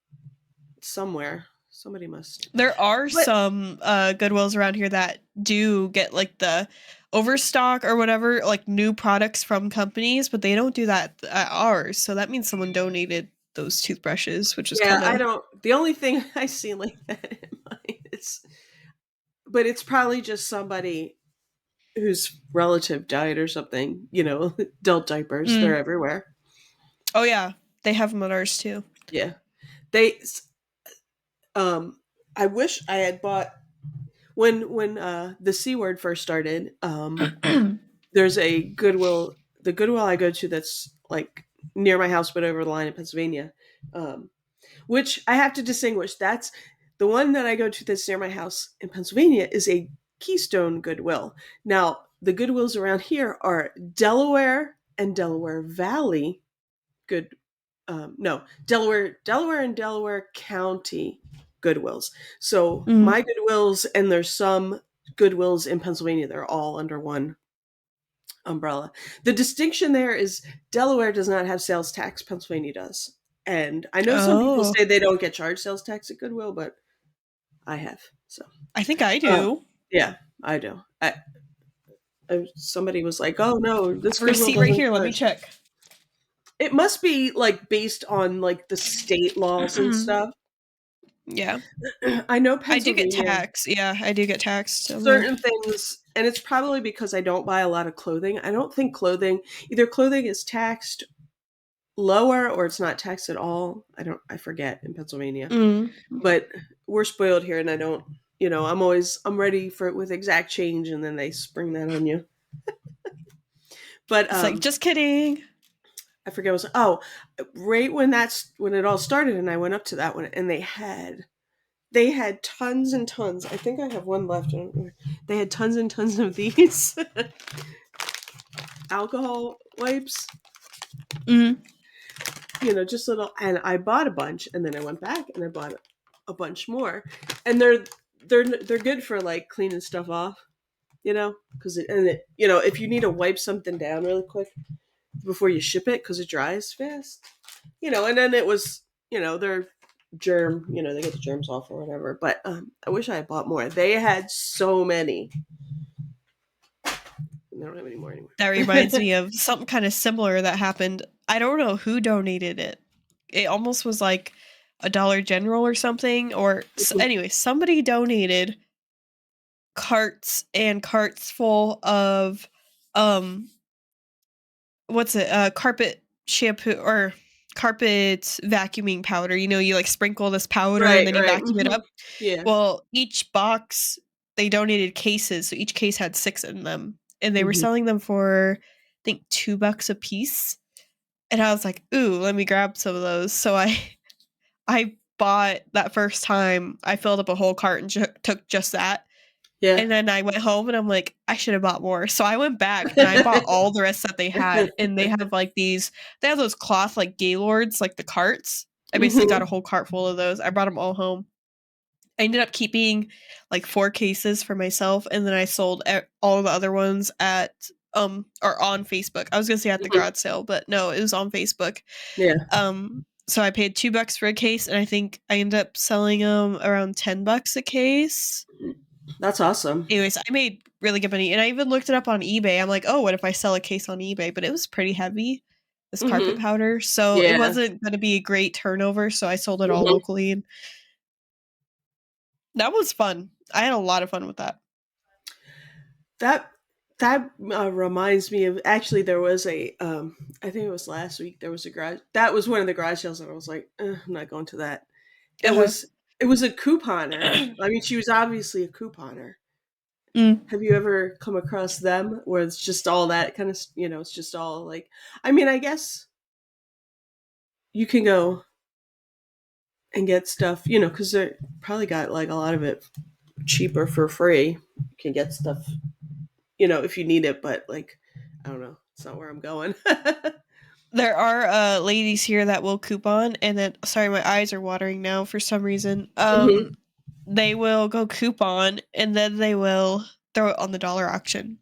S2: somewhere. Somebody must.
S1: there are
S2: But
S1: some Goodwills around here that do get like the overstock or whatever, like new products from companies, but they don't do that at ours. So that means someone donated those toothbrushes, which is
S2: yeah,
S1: kind
S2: I
S1: of
S2: don't. The only thing I see like that in mine is, but it's probably just somebody whose relative died or something. Adult diapers. They're
S1: mm.
S2: everywhere.
S1: Oh yeah, they have them at ours too.
S2: Yeah. They. Um. I wish I had bought when the C word first started. There's a Goodwill. The Goodwill I go to that's like near my house, but over the line in Pennsylvania. Which I have to distinguish. That's the one that I go to that's near my house in Pennsylvania is a Keystone Goodwill. Now, the Goodwills around here are Delaware and Delaware Valley good no, Delaware and Delaware County Goodwills. So,
S1: Mm.
S2: my Goodwills and there's some Goodwills in Pennsylvania, they're all under one umbrella. The distinction there is Delaware does not have sales tax, Pennsylvania does. And I know some people
S1: Oh,
S2: say they don't get charged sales tax at Goodwill, but I have. So,
S1: I think I
S2: uh,
S1: do.
S2: yeah, I do. Somebody was like, "Oh no,
S1: I
S2: this
S1: have a
S2: Goodwill
S1: receipt right
S2: doesn't
S1: here. Let me
S2: charge."
S1: check.
S2: It must be like based on like the state laws and stuff.
S1: Yeah.
S2: I know
S1: I do get
S2: Pennsylvania,
S1: taxed. Yeah, I do get taxed on there.
S2: certain things, and it's probably because I don't buy a lot of clothing. I don't think either clothing is taxed lower or it's not taxed at all. I forget in Pennsylvania.
S1: Mm.
S2: But we're spoiled here and I don't. I'm ready for it with exact change, and then they spring that on you. But
S1: It's like, just kidding.
S2: I forget what was, oh, right when it all started, and I went up to that one, and they had tons and tons. I think I have one left. They had tons and tons of these alcohol wipes.
S1: Mm-hmm.
S2: Just little. And I bought a bunch, and then I went back and I bought a bunch more, and they're good for like cleaning stuff off. Because if you need to wipe something down really quick before you ship it, because it dries fast. And then it was, they're germ, they get the germs off or whatever. But I wish I had bought more. They had so many. I don't have any more anymore.
S1: That reminds me of something kind of similar that happened. I don't know who donated it. It almost was like a Dollar General or something. Anyway, somebody donated carts and carts full of, um, what's it? Carpet shampoo or carpet vacuuming powder. You like sprinkle this powder and
S2: Right,
S1: then you
S2: right.
S1: vacuum it up.
S2: Yeah.
S1: Well, each box, they donated cases, so each case had 6 in them, and they were
S2: Hmm.
S1: selling them for, I think, $2 a piece. And I was like, "Ooh, let me grab some of those." So I bought that first time. I filled up a whole cart and took just that.
S2: Yeah.
S1: And then I went home and I'm like, I should have bought more. So I went back and I bought all the rest that they had. And they have like they have those cloth like Gaylords, like the carts. I basically got a
S2: Hmm.
S1: whole cart full of those. I brought them all home. I ended up keeping like 4 cases for myself, and then I sold all the other ones at or on Facebook. I was gonna say at the
S2: Hmm.
S1: garage sale, but no, it was on Facebook.
S2: Yeah.
S1: So I paid $2 for a case, and I think I ended up selling them around $10 a case.
S2: That's awesome.
S1: Anyways, I made really good money, and I even looked it up on eBay. I'm like, oh, what if I sell a case on eBay? But it was pretty heavy, this carpet
S2: Hmm.
S1: powder, so it
S2: Yeah.
S1: wasn't going to be a great turnover. So I sold it all
S2: Hmm.
S1: locally, and that was fun. I had a lot of fun with that.
S2: That that reminds me of, actually, there was I think it was last week, there was a garage that was one of the garage sales, and I was like, I'm not going to that. It
S1: Uh-huh.
S2: was it was a couponer. I mean, she was obviously a couponer.
S1: Mm.
S2: Have you ever come across them where it's just all that kind of, it's just all like, I mean, I guess you can go and get stuff, because they probably got like a lot of it cheaper for free. You can get stuff, if you need it, but like, I don't know. It's not where I'm going.
S1: There are ladies here that will coupon, and then sorry, my eyes are watering now for some reason.
S2: Hmm.
S1: They will go coupon, and then they will throw it on the dollar auction.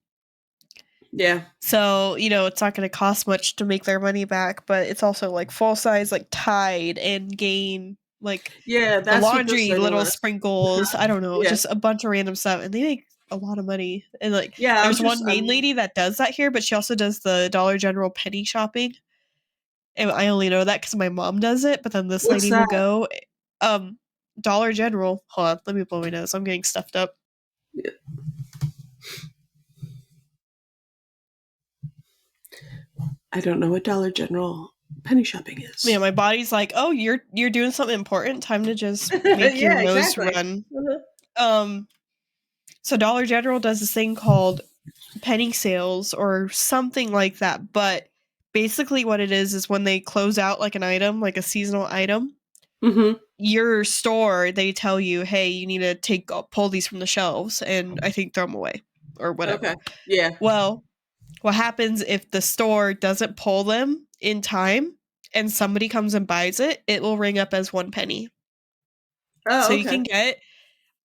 S2: Yeah.
S1: So, it's not going to cost much to make their money back, but it's also like full size, like Tide and Gain, like
S2: Yeah,
S1: the
S2: that's what this
S1: laundry
S2: thing
S1: little
S2: was.
S1: sprinkles. I don't know,
S2: Yeah.
S1: just a bunch of random stuff. And they make a lot of money. And like,
S2: Yeah,
S1: there's one main lady that does that here, but she also does the Dollar General penny shopping. And I only know that because my mom does it. But then this
S2: what's
S1: lady will
S2: that?
S1: go, um, Dollar General. Hold on, let me blow my nose. I'm getting stuffed up.
S2: Yeah. I don't know what Dollar General penny shopping
S1: Yeah,
S2: is.
S1: my body's like, oh, you're doing something important. Time to just make your
S2: Yeah,
S1: nose
S2: exactly.
S1: run.
S2: Uh-huh.
S1: Um, so Dollar General does this thing called penny sales or something like that. But basically, what it is when they close out like an item, like a seasonal item,
S2: Hmm.
S1: your store they tell you, hey, you need to pull these from the shelves, and I think throw them away or
S2: Okay.
S1: whatever.
S2: Yeah.
S1: Well, what happens if the store doesn't pull them in time and somebody comes and buys it? It will ring up as 1 penny. So
S2: Oh,
S1: you
S2: okay.
S1: can get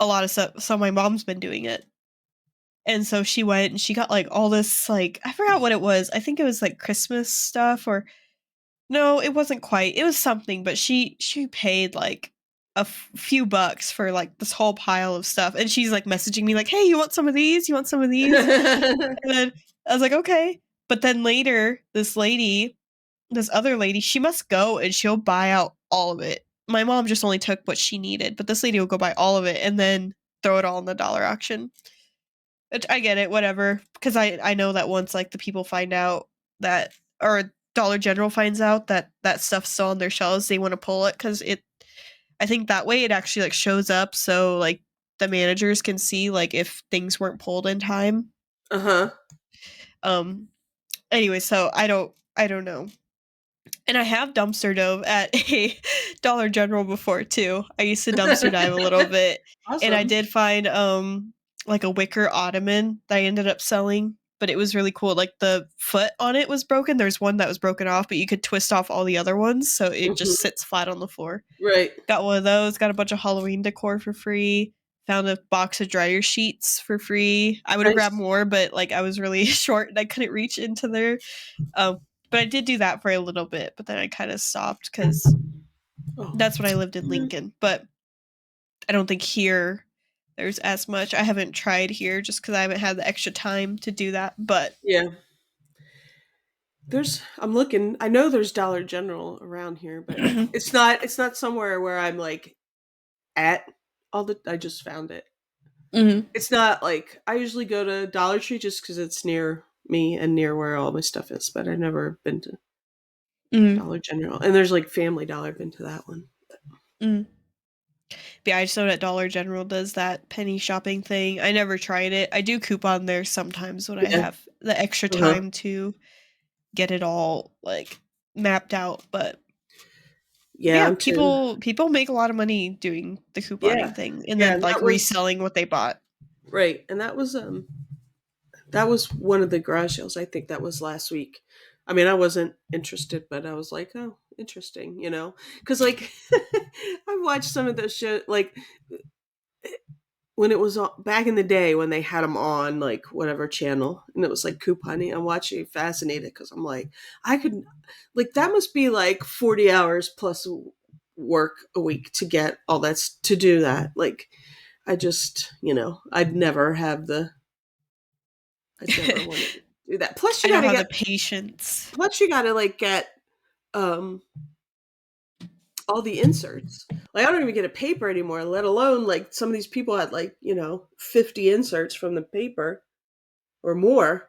S1: a lot of stuff. So my mom's been doing it. And so she went and she got like all this, like, I forgot what it was. I think it was like Christmas stuff, or no, it wasn't quite. It was something, but she paid like a few bucks for like this whole pile of stuff. And she's like messaging me like, "Hey, you want some of these? You want some of these?" And then I was like, "Okay." But then later, this other lady, she must go and she'll buy out all of it. My mom just only took what she needed, but this lady will go buy all of it and then throw it all in the dollar auction. Which I get it, whatever, because I know that once like the people find out that, or Dollar General finds out that that stuff's still on their shelves, they want to pull it because it. I think that way it actually like shows up, so like the managers can see like if things weren't pulled in time.
S2: Uh-huh.
S1: Um anyway, so I don't know. And I have dumpster dove at a Dollar General before too. I used to dumpster dive a little bit, and I
S2: Awesome.
S1: did find like a wicker ottoman that I ended up selling, but it was really cool. Like the foot on it was broken. There's one that was broken off, but you could twist off all the other ones, so it
S2: Mhm.
S1: just sits flat on the floor.
S2: Right.
S1: Got one of those, got a bunch of Halloween decor for free. Found a box of dryer sheets for free. I would have grabbed
S2: Nice.
S1: more, but like I was really short and I couldn't reach into there. Um, but I did do that for a little bit, but then I kind of stopped because
S2: Oh.
S1: that's when I lived in Lincoln. But I don't think here there's as much. I haven't tried here just because I haven't had the extra time to do that. But
S2: Yeah. I'm looking. I know there's Dollar General around here, but it's not somewhere where I'm like at all the I just found it.
S1: Mhm.
S2: It's not like I usually go to Dollar Tree just cuz it's near me and near where all my stuff is, but I've never been to
S1: Mhm.
S2: Dollar General. And there's like Family Dollar, I've been to that one.
S1: Mhm. But yeah, I just know that Dollar General does that penny shopping thing. I never tried it. I do coupon there sometimes when I
S2: Yeah.
S1: have the extra
S2: Uh-huh.
S1: time to get it all like mapped out. But
S2: Yeah,
S1: yeah,
S2: I'm too.
S1: people make a lot of money doing the
S2: Yeah.
S1: couponing thing and
S2: Yeah,
S1: then
S2: and
S1: like
S2: that was
S1: reselling what they bought.
S2: right. And that was one of the garage sales. I think that was last week. I mean, I wasn't interested, but I was like, oh, interesting, because like I've watched some of those shows, like when it was back in the day when they had them on like whatever channel, and it was like couponing. I'm watching, fascinated because I'm like, I could, like, that must be like 40 hours plus work a week to get all to do that. Like, I just, I'd never want to do that.
S1: I don't have the patience.
S2: Plus you gotta like get um all the inserts. Like, I don't even get a paper anymore, let alone like some of these people had like, 50 inserts from the paper or more.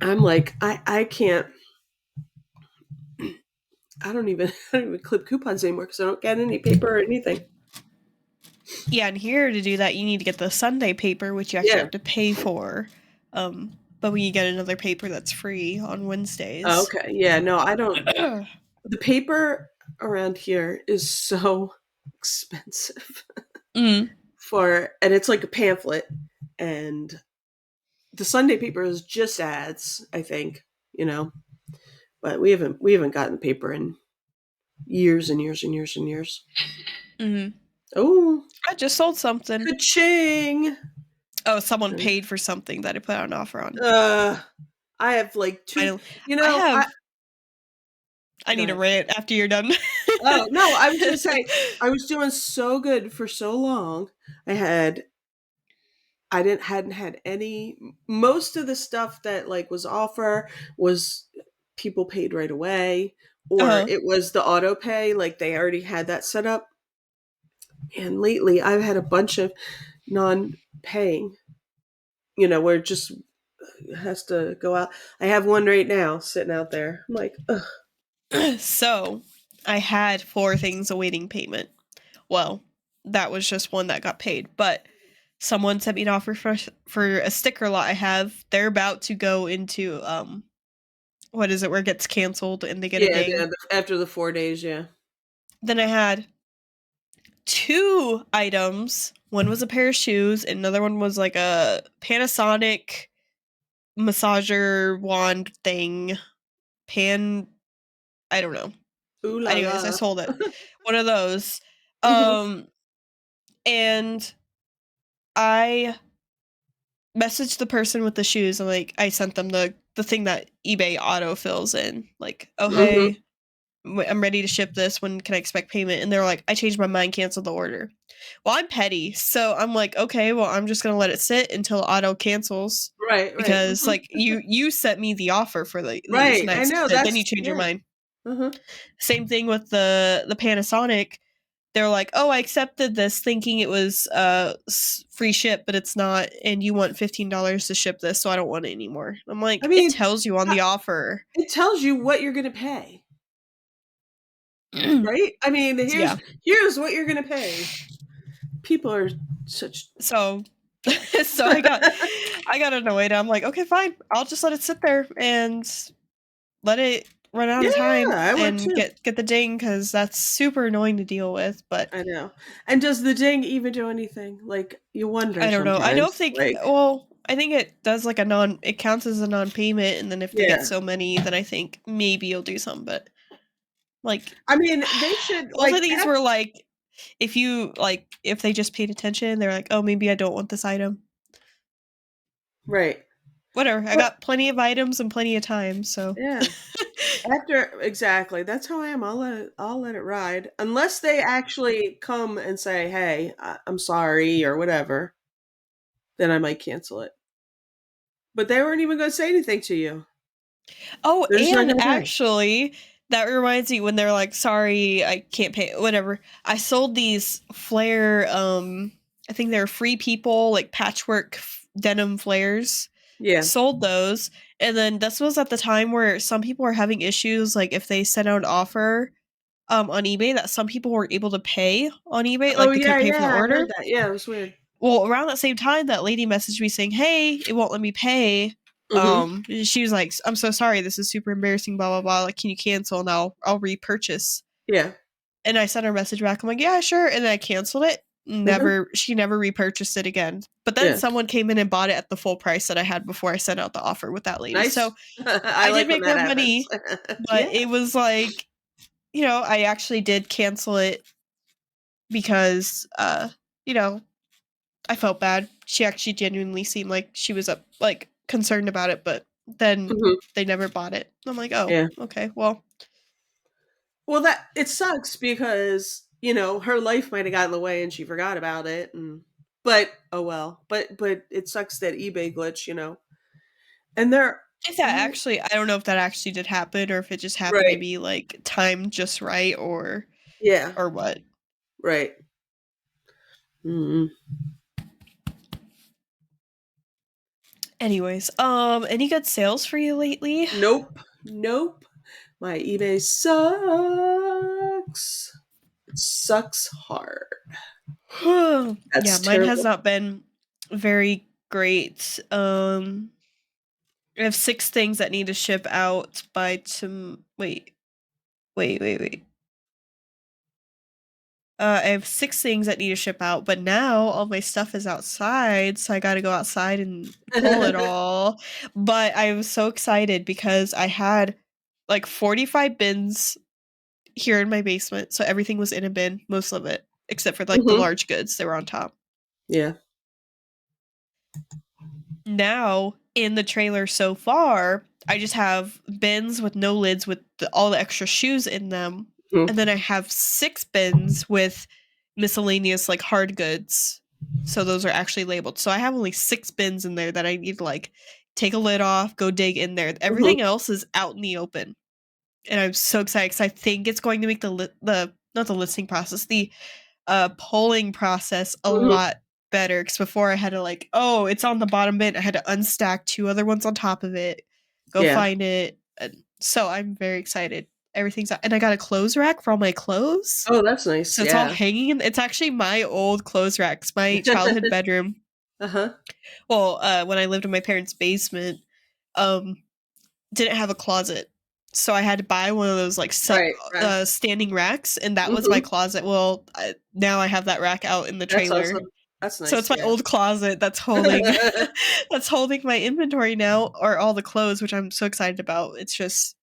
S2: I'm like, I can't, I don't even clip coupons anymore because I don't get any paper or anything.
S1: Yeah, and here to do that, you need to get the Sunday paper, which you actually
S2: Yeah.
S1: have to pay for. But when you get another paper that's free on
S2: Oh,
S1: Wednesdays.
S2: okay. Yeah, no, I don't. The paper around here is so expensive
S1: Mm.
S2: and it's like a pamphlet, and the Sunday paper is just ads, I think, but we haven't gotten paper in years and years and years and years.
S1: Mm.
S2: Oh,
S1: I just sold something.
S2: ka-ching!
S1: Oh, someone paid for something that I put out an offer on.
S2: Uh, I have like two.
S1: I I
S2: I
S1: have. I
S2: Go
S1: need a
S2: ahead.
S1: rant after you're done.
S2: Oh no, I was gonna say I was doing so good for so long. I didn't hadn't had any. Most of the stuff that like was offer was people paid right away, or
S1: Uh-huh.
S2: it was the auto pay, like they already had that set up. And lately, I've had a bunch of non-paying, where it just has to go out. I have one right now sitting out there. I'm like, ugh.
S1: So, I had 4 things awaiting payment. Well, that was just one that got paid, but someone sent me an offer for a sticker lot I have. They're about to go into what is it where it gets canceled and they get a
S2: Yeah, yeah.
S1: ding.
S2: After the 4 days, yeah.
S1: Then I had 2 items. One was a pair of shoes, and another one was like a Panasonic massager wand thing. Pan I don't know.
S2: Ooh la
S1: Anyways, I
S2: la.
S1: sold it. One of those.
S2: Hmm.
S1: Um and I messaged the person with the shoes and like I sent them the thing that eBay auto fills in. Like, "Oh
S2: Hmm.
S1: hey, I'm ready to ship this. When can I expect payment?" And they're like, "I changed my mind, cancel the order." Well, I'm petty, so I'm like, "Okay, well, I'm just gonna let it sit until auto cancels
S2: Right, right.
S1: because
S2: Hmm.
S1: like you sent me the offer for these
S2: Right.
S1: and I
S2: I know.
S1: accepted. Then you
S2: That's
S1: change your
S2: yeah.
S1: mind."
S2: Uh-huh.
S1: Same thing with the Panasonic. They're like, "Oh, I accepted this thinking it was free ship, but it's not, and you want $15 to ship this, so I don't want it anymore." I'm
S2: I
S1: like, "It
S2: mean,
S1: tells you on the offer."
S2: it tells you what you're going to pay, right? I mean, here's
S1: Yeah.
S2: here's what you're going to pay. People are such.
S1: So so I got annoyed. I'm like, okay, fine. I'll just let it sit there and let it run out
S2: Yeah,
S1: of time
S2: I would
S1: and
S2: too.
S1: get the ding because that's super annoying to deal with. But
S2: I know. And does the ding even do anything? Like, you wonder
S1: I don't know. I don't
S2: sometimes.
S1: think.
S2: Like,
S1: Well, I think it does like a non. It counts as a non-payment, and then if they get
S2: yeah.
S1: so many, then I think maybe you'll do some. But like,
S2: I mean, they should
S1: both of
S2: like
S1: these were like, if they just paid attention, they're like, oh, maybe I don't want this item.
S2: right.
S1: Whatever. I
S2: But
S1: got plenty of items and plenty of time, so.
S2: yeah. After exactly, that's how I am. I'll let it ride unless they actually come and say, "Hey, I'm sorry" or whatever. Then I might cancel it. But they weren't even going to say anything to you.
S1: Oh,
S2: They're just not
S1: and
S2: going to pay.
S1: actually, that reminds me when they're like, "Sorry, I can't pay." Whatever. I sold these flare. I think they're Free People like patchwork denim flares.
S2: Yeah.
S1: Sold those, and then this was at the time where some people were having issues, like if they sent out an offer, on eBay, that some people weren't able to pay on eBay,
S2: Oh
S1: like they
S2: yeah,
S1: couldn't pay for the
S2: yeah. I heard
S1: order.
S2: that. Yeah, it was weird.
S1: Well, around that same time, that lady messaged me saying, "Hey, it won't let me pay."
S2: Hmm.
S1: She was like, "I'm so sorry. This is super embarrassing. Blah blah blah. Like, can you cancel and I'll repurchase?"
S2: Yeah.
S1: And I sent her a message back. I'm like, "Yeah, sure." And then I canceled it.
S2: Uh-huh.
S1: She never repurchased it again. But then
S2: Yeah.
S1: someone came in and bought it at the full price that I had before I sent out the offer with that lady.
S2: Nice.
S1: So
S2: I
S1: I did
S2: like when
S1: make
S2: that
S1: more
S2: happens.
S1: money, but
S2: Yeah.
S1: it was like, I actually did cancel it because, you know, I felt bad. She actually genuinely seemed like she was concerned about it, but then
S2: Hmm.
S1: they never bought it. I'm like, oh,
S2: Yeah.
S1: okay, well,
S2: Well, that it sucks because her life might have gotten in the way and she forgot about it, and but oh well. But it sucks that eBay glitch, and they're
S1: if that
S2: mm,
S1: actually, I don't know if that actually did happen or if it just happened to
S2: right.
S1: be like timed just right
S2: Yeah.
S1: or what.
S2: Right. Mm.
S1: Anyways, any good sales for you lately?
S2: Nope. Nope. My eBay sucks. It sucks hard.
S1: Yeah,
S2: That's
S1: mine has
S2: terrible.
S1: not been very great. I have 6 things that need to ship out by wait. I have 6 things that need to ship out, but now all my stuff is outside, so I gotta go outside and pull it all. But I was so excited because I had like 45 bins here in my basement, so everything was in a bin, most of it, except for like the
S2: Hmm.
S1: large goods that were on top.
S2: Yeah.
S1: Now, in the trailer so far, I just have bins with no lids with all the extra shoes in them. And
S2: Mhm.
S1: then I have 6 bins with miscellaneous like hard goods. So those are actually labeled. So I have only 6 bins in there that I need to like take a lid off, go dig in there.
S2: Mhm.
S1: Everything else is out in the open. And I'm so excited because I think it's going to make the not the listing process, the polling process a
S2: Mhm.
S1: lot better because before I had to like, oh, it's on the bottom bin. I had to unstack 2 other ones on top of it, go
S2: Yeah.
S1: find it. And so I'm very excited. Everything's and I got a clothes rack for all my clothes.
S2: Oh, that's nice.
S1: So it's all
S2: Yeah.
S1: hanging in it's actually my old clothes racks, my childhood bedroom.
S2: Uh-huh.
S1: Well, when I lived in my parents' basement, um, didn't have a closet. So I had to buy one of those like
S2: Right, right.
S1: standing racks, and that was my
S2: Mhm.
S1: closet. Well, now I have that rack out in the
S2: That's
S1: trailer.
S2: awesome. That's
S1: So it's
S2: nice,
S1: my
S2: yeah.
S1: old closet that's holding that's holding my inventory now, or all the clothes, which I'm so excited about. It's just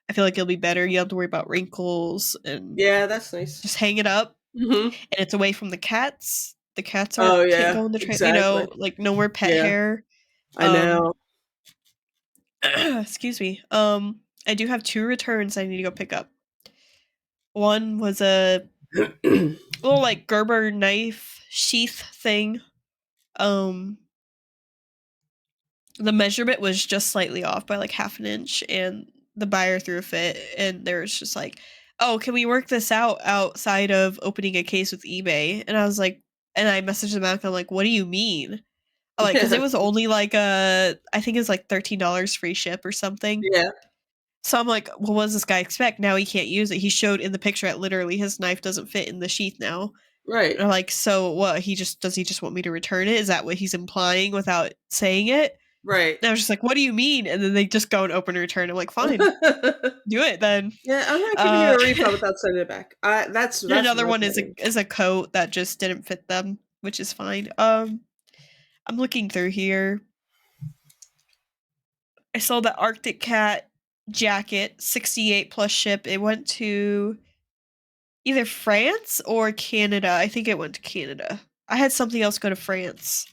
S1: I feel like it'll be better. You don't have to worry about wrinkles and
S2: Yeah, that's nice.
S1: just hang it up,
S2: Mhm.
S1: and it's away from the cats. The cats aren't
S2: Oh,
S1: can't
S2: yeah,
S1: go in the
S2: exactly.
S1: like no more pet
S2: Yeah,
S1: hair.
S2: I
S1: Um,
S2: know.
S1: excuse me. I do have 2 returns I need to go pick up. One was a little like Gerber knife sheath thing. Um, the measurement was just slightly off by like half an inch, and the buyer threw a fit, and there was just like, oh, can we work this out outside of opening a case with eBay? And I was like, and I messaged them back, I'm like, what do you mean? I'm like, because it
S2: Yeah,
S1: was only like I think it was like $13 free ship or something.
S2: yeah.
S1: So I'm like, well, what does this guy expect? Now he can't use it. He showed in the picture that literally his knife doesn't fit in the sheath now.
S2: Right.
S1: And I'm like, so what? Does he just want me to return it? Is that what he's implying without saying it?
S2: Right.
S1: And I was just like, what do you mean? And then they just go and open a return. I'm like, fine, do it then.
S2: Yeah, I'm not giving you
S1: Uh,
S2: a refund without sending it back. That's
S1: Another
S2: my
S1: one
S2: thing.
S1: is a coat that just didn't fit them, which is fine. I'm looking through here. I saw the Arctic Cat jacket, 68 plus ship. It went to either France or Canada. I think it went to Canada. I had something else go to France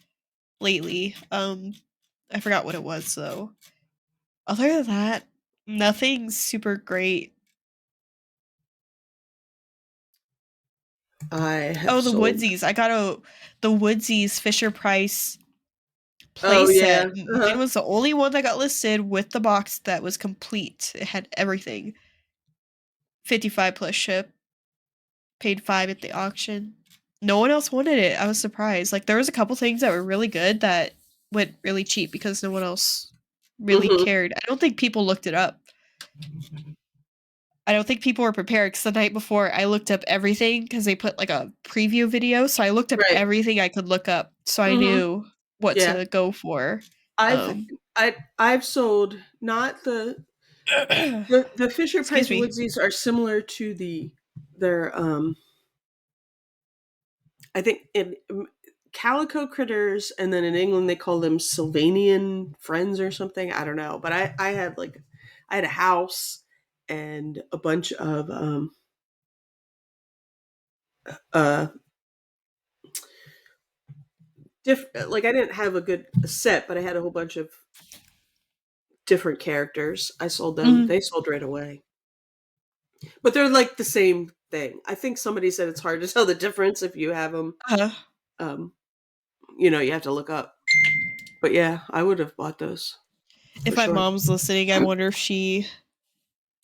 S1: lately. I forgot what it was though. Other than that, nothing super great.
S2: I have
S1: Oh, the
S2: sold.
S1: Woodsies. I got the Woodsies Fisher Price
S2: Oh yeah.
S1: playset. Mine was the only one that got listed with the box that was complete. It had everything. 55 plus ship. Paid 5 at the auction. No one else wanted it. I was surprised. Like there was a couple things that were really good that went really cheap because no one else really
S2: Hmm.
S1: cared. I don't think people looked it up. I don't think people were prepared because the night before I looked up everything because they put like a preview video. So I looked up
S2: Right.
S1: everything I could look up so I
S2: Hmm.
S1: knew what
S2: Yeah.
S1: to go for.
S2: I've
S1: Um,
S2: I've sold not the Fisher
S1: excuse
S2: Price
S1: me.
S2: Woodsies are similar to their I think in calico critters, and then in England they call them Sylvanian friends or something. I don't know, but I had a house and a bunch of uh like I didn't have a good set, but I had a whole bunch of different characters. I sold them.
S1: Mm,
S2: They sold right away. But they're like the same thing. I think somebody said it's hard to tell the difference if you have them.
S1: uh,
S2: Um, you have to look up. But yeah, I would have bought those for
S1: if my
S2: sure.
S1: mom's listening, I wonder if she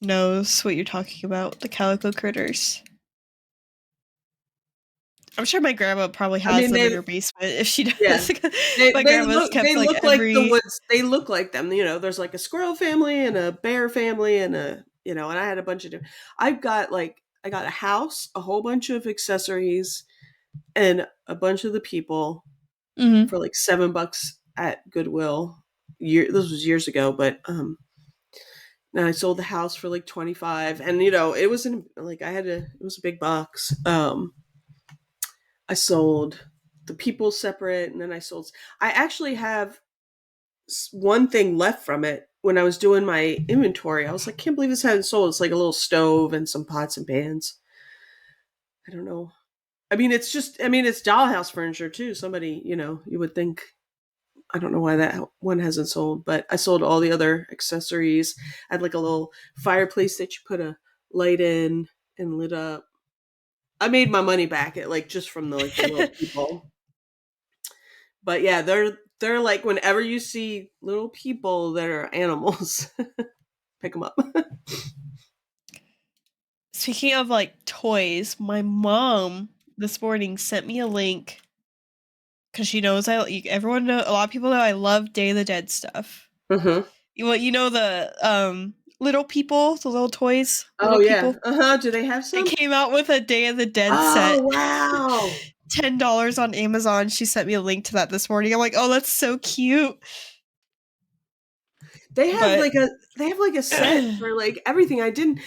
S1: knows what you're talking about, the calico critters. I'm sure my grandma probably
S2: I
S1: has
S2: mean,
S1: them in
S2: they
S1: her basement if she
S2: yeah,
S1: does. My grandma's kept
S2: they
S1: like
S2: look like the
S1: every.
S2: woods. They look like them. There's like a squirrel family and a bear family and and I had a bunch of different. I got a house, a whole bunch of accessories, and a bunch of the people
S1: Mhm.
S2: for like $7 at Goodwill. This was years ago, but and I sold the house for like 25, and it was in like it was a big box. I sold the people separate, and then I actually have one thing left from it. When I was doing my inventory, I was like, can't believe this hadn't sold. It's like a little stove and some pots and pans. I don't know. It's dollhouse furniture too. Somebody, you would think. I don't know why that one hasn't sold, but I sold all the other accessories. I had like a little fireplace that you put a light in and lit up. I made my money back at like just from the little people. But yeah, they're like whenever you see little people that are animals, pick them up.
S1: Speaking of like toys, my mom this morning sent me a link because she knows everyone know a lot of people know I love Day of the Dead stuff.
S2: Uh-huh.
S1: You know the little people, the little toys,
S2: Oh
S1: little
S2: yeah.
S1: people.
S2: Uh-huh. Do they have
S1: It
S2: some?
S1: came out with a Day of the Dead
S2: Oh
S1: set.
S2: wow.
S1: $10 on Amazon. She sent me a link to that this morning. I'm like, oh, that's so cute.
S2: They have
S1: But
S2: like a set for like everything. I didn't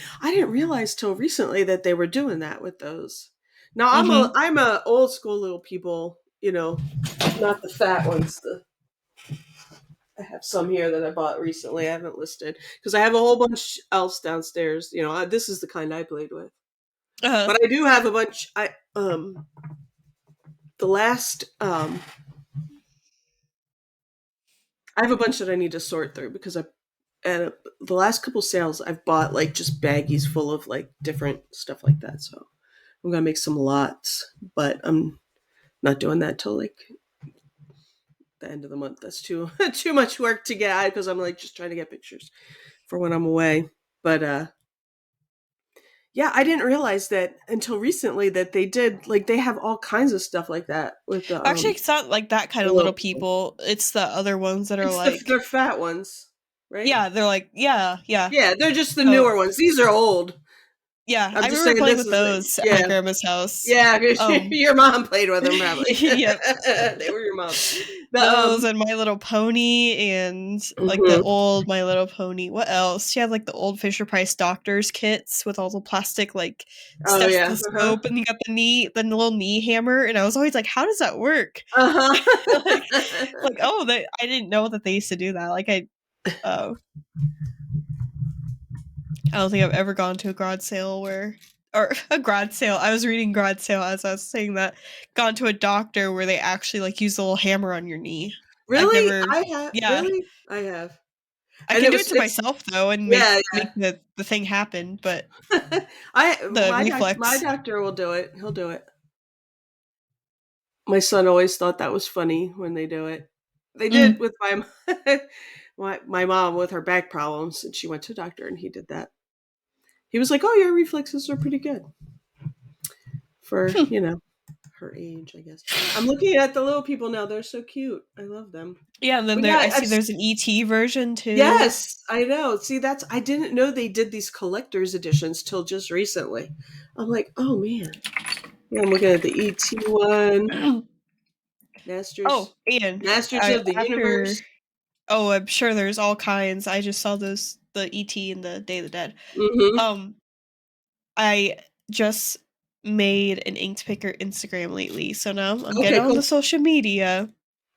S2: realize till recently that they were doing that with those. Now
S1: mhm.
S2: I'm a old school little people, not the fat ones. I have some here that I bought recently. I haven't listed because I have a whole bunch else downstairs. This is the kind I played with.
S1: Uh-huh.
S2: But I do have a bunch. The last I have a bunch that I need to sort through because the last couple sales I've bought like just baggies full of like different stuff like that. So I'm gonna make some lots, but I'm not doing that till like the end of the month. That's too too much work to get out because I'm like just trying to get pictures for when I'm away. But yeah, I didn't realize that until recently that they did like they have all kinds of stuff like that with
S1: Actually, it's not like that kind
S2: the
S1: of
S2: little
S1: little
S2: people.
S1: people. It's the other ones that are
S2: It's
S1: like,
S2: they're fat ones, right?
S1: yeah, they're like, yeah, yeah.
S2: Yeah, they're just the
S1: So
S2: newer ones. These are old.
S1: Yeah,
S2: I'm
S1: I
S2: just
S1: remember
S2: saying
S1: playing
S2: this
S1: with
S2: is
S1: those at my
S2: yeah.
S1: grandma's house.
S2: Yeah,
S1: Um,
S2: your mom played with them probably.
S1: yep.
S2: They were your mom's. The,
S1: Those and My Little Pony and, like, the
S2: mhm.
S1: old My Little Pony. What else? She had, like, the old Fisher-Price doctor's kits with all the plastic, like,
S2: Oh, yeah, uh-huh.
S1: stethoscope, and you got the little knee hammer, and I was always like, "How does that work?" Like
S2: Uh-huh.
S1: oh, they I didn't know that they used to do that. Like, uh I don't think I've ever gone to a garage sale or a garage sale. I was reading garage sale as I was saying that. Gone to a doctor where they actually, like, use a little hammer on your knee. I've
S2: Really?
S1: never
S2: I have
S1: yeah.
S2: really? I have.
S1: I
S2: And
S1: can do it to
S2: it's
S1: myself though and
S2: yeah,
S1: make the thing happen, but the
S2: my
S1: reflex.
S2: doctor will do it. He'll do it. My son always thought that was funny when they do it. They did
S1: Mm.
S2: with my mom with her back problems, and she went to a doctor, and he did that. He was like, "Oh, your reflexes are pretty good for her age, I guess." I'm looking at the little people now; they're so cute. I love them.
S1: Yeah, and then
S2: But yeah,
S1: I see there's an ET version too.
S2: yes, I know. See, I didn't know they did these collector's editions till just recently. I'm like, oh man. Yeah, I'm looking at the ET one,
S1: Oh,
S2: Masters,
S1: and
S2: Masters
S1: I
S2: of the
S1: after
S2: Universe.
S1: oh, I'm sure there's all kinds. I just saw those the ET and the Day of the Dead.
S2: Hmm.
S1: Um, I just made an inked picker Instagram lately, so now I'm getting
S2: Okay,
S1: on the
S2: cool.
S1: social media.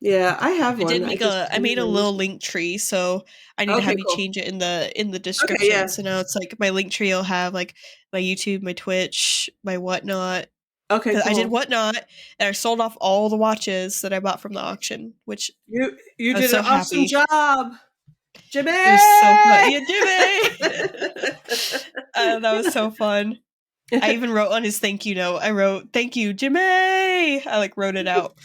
S2: Yeah, I have one.
S1: I
S2: I
S1: made a
S2: never use
S1: little
S2: it.
S1: link tree, so I need to
S2: Okay,
S1: have you
S2: cool.
S1: change it in the
S2: Okay,
S1: description.
S2: yeah.
S1: So now it's like my link tree will have like my YouTube, my Twitch, my whatnot.
S2: Okay,
S1: Because I did
S2: cool.
S1: whatnot and I sold off all the watches that I bought from the auction, which
S2: You
S1: I was
S2: did an
S1: so
S2: awesome
S1: happy.
S2: job, Jimmy.
S1: It was so fun. Yeah, Jimmy. That was so fun. I even wrote on his thank you note. I wrote, "Thank you, Jimmy." I like wrote it out.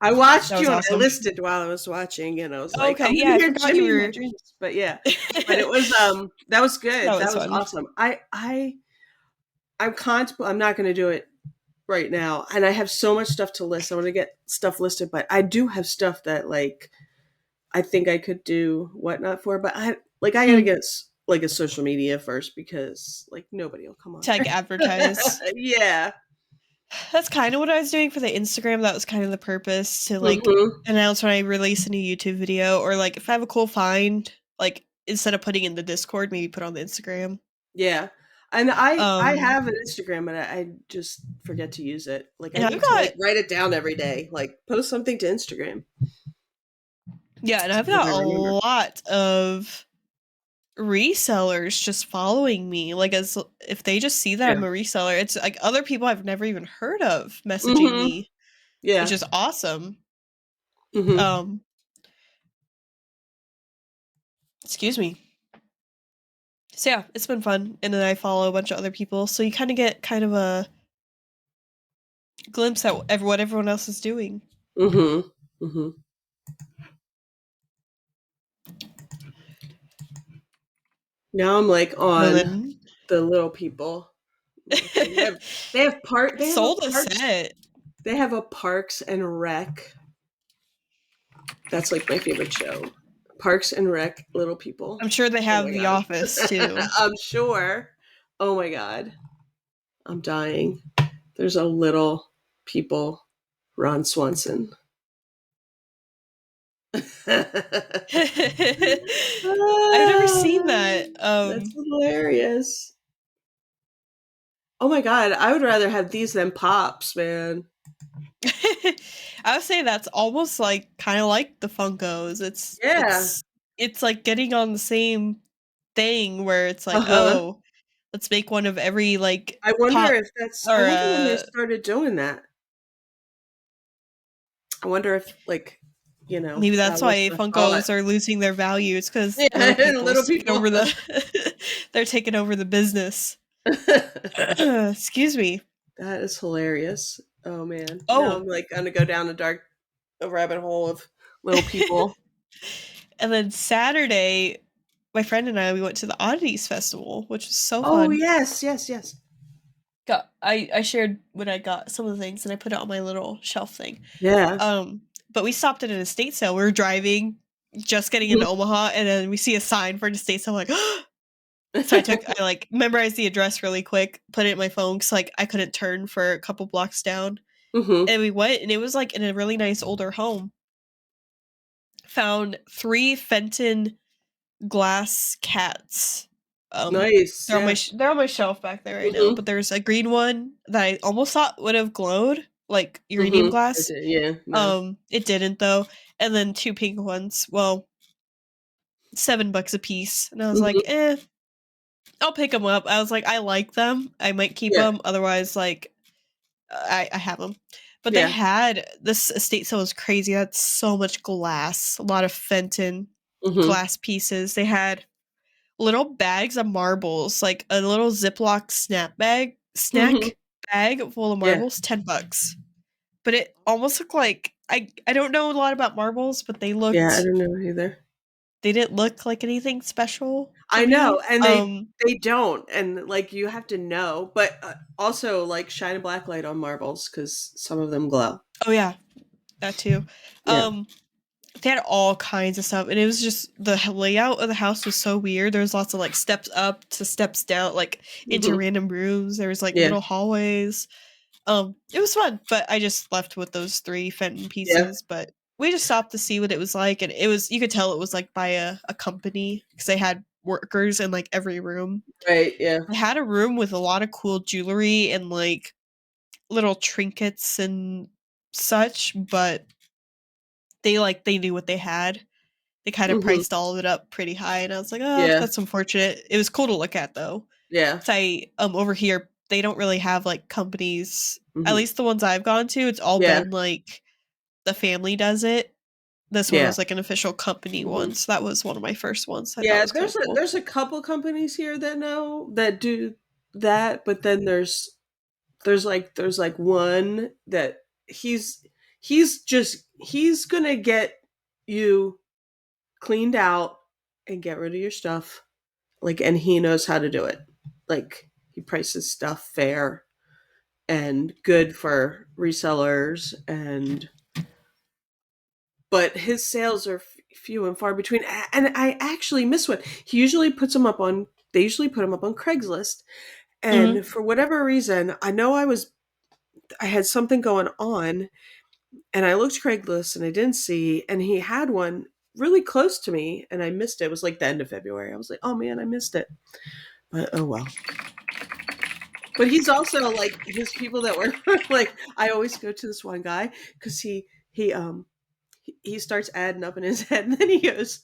S2: I
S1: That
S2: watched
S1: was
S2: you and I
S1: awesome.
S2: listened while I was watching, and I was like,
S1: Okay,
S2: I'm
S1: yeah,
S2: gonna
S1: I
S2: hear
S1: forgot you
S2: Jimmy in my
S1: were.
S2: dreams. But yeah. But it was that was good.
S1: That
S2: That
S1: was
S2: was
S1: fun.
S2: awesome. I'm not gonna do it right now. And I have so much stuff to list. I want to get stuff listed, but I do have stuff that like I think I could do whatnot for, but I gotta
S1: Mm.
S2: get like a social media first because like nobody will come on
S1: To like
S2: there.
S1: advertise.
S2: Yeah.
S1: That's kind of what I was doing for the Instagram. That was kind of the purpose to like
S2: Hmm.
S1: announce when I release a new YouTube video, or like if I have a cool find, like instead of putting in the Discord, maybe put on the Instagram.
S2: Yeah. And I
S1: Um,
S2: have an Instagram, but I just forget to use it. Like I
S1: and I've
S2: need to
S1: got
S2: like write it down every day. Like post something to Instagram
S1: yeah, and
S2: so
S1: I've
S2: that
S1: got
S2: I
S1: a
S2: remember.
S1: lot of resellers just following me. Like as if they just see that
S2: Yeah.
S1: I'm a reseller, it's like other people I've never even heard of messaging
S2: Hmm.
S1: me, which
S2: Yeah.
S1: is awesome.
S2: Hmm.
S1: Um, excuse me. So yeah, it's been fun, and then I follow a bunch of other people, so you kind of get kind of a glimpse at what everyone else is doing.
S2: Hmm. Hmm. Now I'm like
S1: And
S2: on
S1: then
S2: the little people. I'm looking. They have a
S1: sold a
S2: parks
S1: set.
S2: they have a Parks and Rec. That's like my favorite show. Parks and Rec, Little People.
S1: I'm sure they
S2: Oh
S1: have
S2: my
S1: The Office
S2: god.
S1: too.
S2: I'm sure. Oh my god. I'm dying. There's a Little People Ron Swanson.
S1: I've never seen
S2: Ah,
S1: that.
S2: that's hilarious. Oh my god, I would rather have these than Pops, man.
S1: I would say that's almost like kind of like the Funkos.
S2: Yeah.
S1: It's like getting on the same thing where it's like,
S2: Uh-huh.
S1: oh, let's make one of every like pop
S2: I
S1: or
S2: wonder when they started doing that. I wonder if like,
S1: maybe
S2: that
S1: that's
S2: was
S1: why
S2: the thought.
S1: Funkos are losing their value. It's because
S2: Yeah,
S1: little
S2: and
S1: people's
S2: Little
S1: taking
S2: People.
S1: over the they're taking over the business. Excuse me.
S2: That is hilarious. Oh man. Now
S1: Oh,
S2: I'm like gonna go down a rabbit hole of Little People.
S1: and then Saturday, my friend and we went to the Oddities Festival, which was so
S2: Oh
S1: fun.
S2: yes, yes, yes.
S1: I shared when I got some of the things and I put it on my little shelf thing.
S2: Yeah.
S1: But we stopped at an estate sale. We were driving, just getting into
S2: Mhm.
S1: Omaha, and then we see a sign for an estate sale. I'm like, So I like memorized the address really quick, put it in my phone because like I couldn't turn for a couple blocks down.
S2: Mhm.
S1: And we went, and it was like in a really nice older home. Found 3 Fenton glass cats.
S2: Nice. Yeah.
S1: They're on my shelf back there right now.
S2: Mhm.
S1: But there's a green one that I almost thought would have glowed, like uranium
S2: Mhm. I
S1: glass.
S2: did. Yeah. No.
S1: It didn't though. And then 2 pink ones. Well, $7 a piece, and I was like,
S2: Mhm.
S1: I'll pick them up. I was like, I like them. I might keep
S2: Yeah.
S1: them. Otherwise, like, I have them. But they
S2: Yeah.
S1: had this estate sale was crazy. That's so much glass, a lot of Fenton
S2: Mhm.
S1: glass pieces. They had little bags of marbles, like a little Ziploc
S2: Mhm.
S1: snack bag full of
S2: Yeah.
S1: marbles, $10. But it almost looked like I don't know a lot about marbles, but
S2: Yeah. I don't know either.
S1: they didn't look like anything special to
S2: I
S1: me.
S2: know, and they don't, and like you have to know, but also like shine a black light on marbles because some of them glow.
S1: Oh yeah, that too.
S2: Yeah.
S1: Um, they had all kinds of stuff, and it was just the layout of the house was so weird. There was lots of like steps up to steps down, like into
S2: Mhm.
S1: random rooms. There was like
S2: Yeah.
S1: little hallways. It was fun, but I just left with those 3 Fenton
S2: Yeah.
S1: pieces. But we just stopped to see what it was like, and it was you could tell it was like by a company because they had workers in like every room.
S2: Right. Yeah.
S1: They had a room with a lot of cool jewelry and like little trinkets and such, but they knew what they had. They kind of
S2: Mhm.
S1: priced all of it up pretty high, and I was like, "Oh,
S2: Yeah.
S1: that's unfortunate." It was cool to look at though.
S2: Yeah.
S1: So I over here they don't really have like companies. At
S2: Mhm.
S1: least the ones I've gone to, it's all
S2: Yeah.
S1: been like the family does it. This one
S2: Yeah.
S1: was like an official company
S2: Mhm.
S1: one, so that was one of my first ones. I thought
S2: Yeah.
S1: was kind of cool.
S2: There's a couple companies here that know that do that, but then there's like one that he's he's gonna get you cleaned out and get rid of your stuff. Like, and he knows how to do it. Like, he prices stuff fair and good for resellers, and but his sales are few and far between. And I actually miss one. He usually puts them up on. They usually put them up on Craigslist, and
S1: Mhm.
S2: for whatever reason, I had something going on, and I looked Craigslist and I didn't see, and he had one really close to me, and I missed it. It was like the end of February. I was like, oh man, I missed it. But oh well. But he's also like his people that were like I always go to this one guy because he he starts adding up in his head and then he goes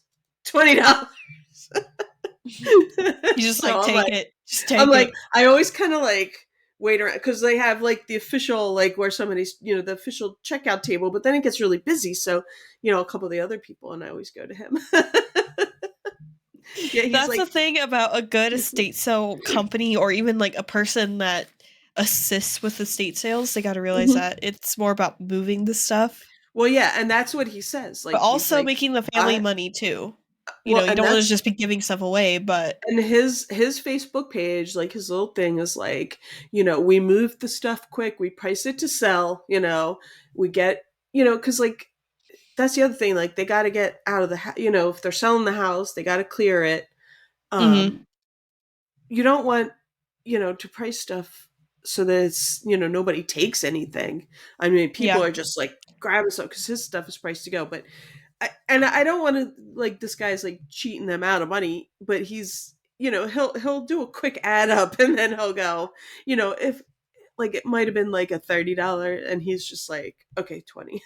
S2: $20.
S1: You just
S2: So
S1: like take it. Just
S2: I'm
S1: take
S2: like
S1: it.
S2: I always kind of like wait around because they have like the official like where somebody's the official checkout table, but then it gets really busy. So a couple of the other people and I always go to him. Yeah, he's
S1: That's
S2: like
S1: the thing about a good estate sale company or even like a person that assists with estate sales. They got to realize
S2: Mhm.
S1: that it's more about moving the stuff,
S2: Well, yeah, and that's what he says.
S1: but
S2: Like he's
S1: also
S2: like
S1: making the family
S2: I
S1: money too.
S2: well,
S1: You
S2: and
S1: don't want to
S2: that's
S1: just be giving stuff away, but
S2: and his Facebook page, like his little thing is like, we move the stuff quick, we price it to sell, we get, because like that's the other thing, like they got to get out of the, if they're selling the house, they got to clear it.
S1: mhm.
S2: Um, you don't want, to price stuff so that it's, nobody takes anything. I mean, people
S1: Yeah.
S2: are just like grabbing stuff because his stuff is priced to go, but I don't want to like this guy's like cheating them out of money, but he's he'll do a quick add up and then he'll go, if like it might have been like a $30 and he's just like okay 20,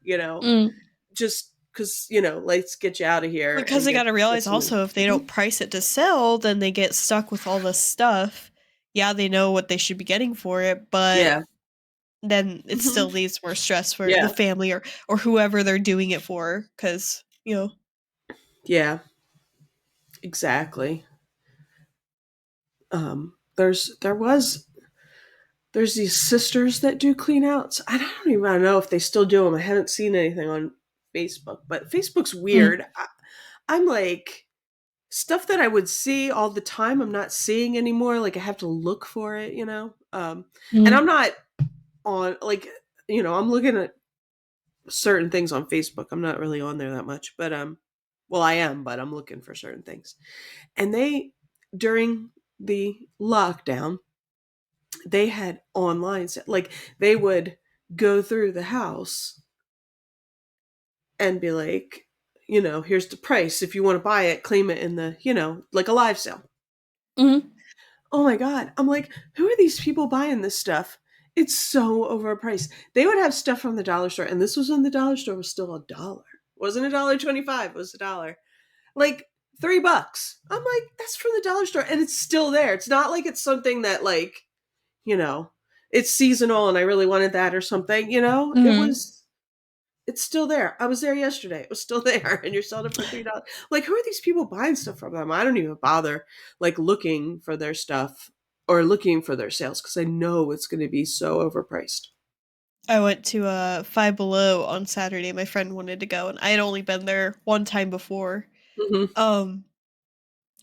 S2: you know,
S1: Mm.
S2: just because let's get you out of here
S1: Because
S2: and
S1: they got to
S2: get
S1: realize
S2: some money.
S1: also if they
S2: Mhm.
S1: don't price it to sell, then they get stuck with all this stuff. Yeah, they know what they should be getting for it, but
S2: Yeah.
S1: then it
S2: Hmm.
S1: still leaves more stress for the
S2: Yeah.
S1: family or whoever they're doing it for cuz
S2: Yeah, exactly. There's these sisters that do clean outs. I don't even know if they still do them. I haven't seen anything on Facebook, but Facebook's
S1: Mm.
S2: weird. I'm like stuff that I would see all the time. I'm not seeing anymore. Like I have to look for it, and I'm
S1: Mm.
S2: not on like I'm looking at certain things on Facebook. I'm not really on there that much, but well, I am, but I'm looking for certain things, and during the lockdown, they had online like they would go through the house and be like, here's the price. If you want to buy it, claim it in the, like a live sale.
S1: Mhm.
S2: Oh my God. I'm like, who are these people buying this stuff? It's so overpriced. They would have stuff from the dollar store, and this was when the dollar store was still $1. Wasn't $1.25, it was $1. Like $3. I'm like, that's from the dollar store, and it's still there. It's not like it's something that like, you know, it's seasonal and I really wanted that or something,
S1: Mhm.
S2: it's still there. I was there yesterday. It was still there, and you're selling it for $3. Like, who are these people buying stuff from them? I don't even bother like looking for their stuff or looking for their sales because I know it's going to be so overpriced.
S1: I went to Five Below on Saturday. My friend wanted to go, and I had only been there one time before.
S2: Hmm.
S1: Um,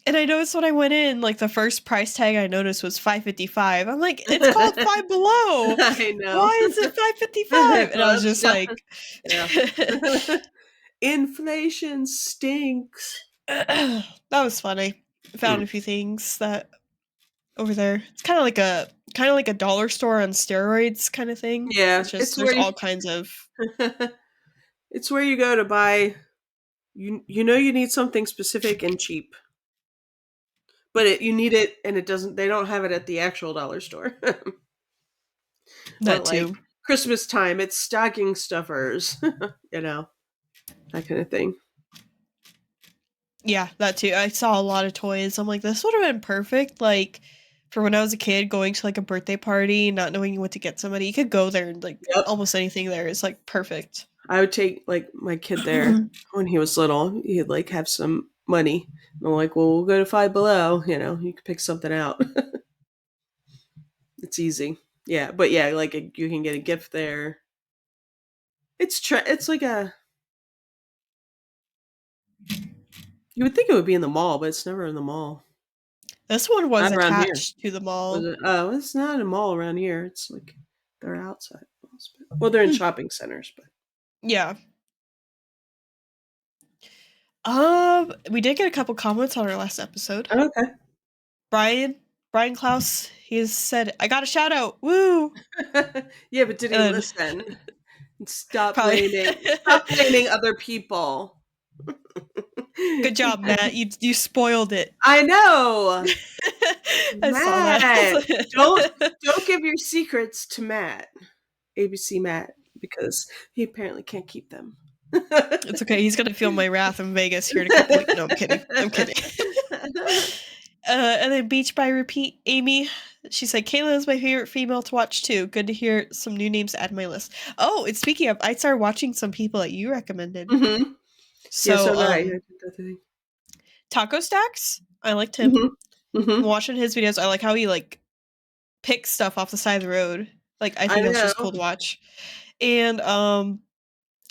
S1: and I noticed when I went in, like the first price tag I noticed was 5.55. I'm like, it's called Five Below.
S2: I know.
S1: Why is it 5.55? And I
S2: Well,
S1: was just
S2: yeah.
S1: like,
S2: Yeah. Inflation stinks.
S1: that was funny. Found a few things that over there. It's kind of like a dollar store on steroids kind of thing.
S2: Yeah,
S1: It's just
S2: it's
S1: there's
S2: where
S1: all kinds of
S2: it's where you go to buy. You need something specific and cheap, but you need it, and it doesn't. They don't have it at the actual dollar store. Or
S1: that
S2: like
S1: too.
S2: Christmas time, it's stocking stuffers. you know that kind of thing.
S1: Yeah, that too. I saw a lot of toys. I'm like, this would have been perfect. Like for when I was a kid, going to like a birthday party, not knowing what to get somebody. You could go there and like
S2: Yep.
S1: almost anything there is like perfect.
S2: I would take like my kid there when he was little. He'd like have some money. And I'm like, well, we'll go to Five Below. You can pick something out. It's easy. Yeah, but yeah, like you can get a gift there. It's like a. You would think it would be in the mall, but it's never in the mall.
S1: This one was
S2: Not around here.
S1: attached to the
S2: Was
S1: mall.
S2: it? Oh, it's not a mall around here. It's like they're outside malls. Well, they're in
S1: Hmm.
S2: shopping centers, but
S1: Yeah. We did get a couple comments on our last episode.
S2: oh, okay.
S1: Brian, Brian Klaus, he said, "I got a shout out, woo!"
S2: Yeah, but did he
S1: And then
S2: listen?
S1: probably,
S2: Stop blaming other people.
S1: good job, Matt. You spoiled it.
S2: I know.
S1: I saw that.
S2: Matt. Don't give your secrets to Matt. ABC Matt, because he apparently can't keep them.
S1: It's okay. He's gonna feel my wrath in Vegas here in a couple weeks. No, I'm kidding. I'm kidding. And then Beach by Repeat, Amy. She said, Kayla is my favorite female to watch too. Good to hear some new names to add to my list. Oh, and speaking of, I started watching some people that you recommended.
S2: Hmm. Yeah,
S1: So,
S2: so did I. I did that thing.
S1: Taco Stacks, I liked him.
S2: Hmm. Hmm.
S1: I'm watching his videos. I like how he like picks stuff off the side of the road. Like I
S2: I
S1: think that's
S2: know.
S1: just cool to watch. And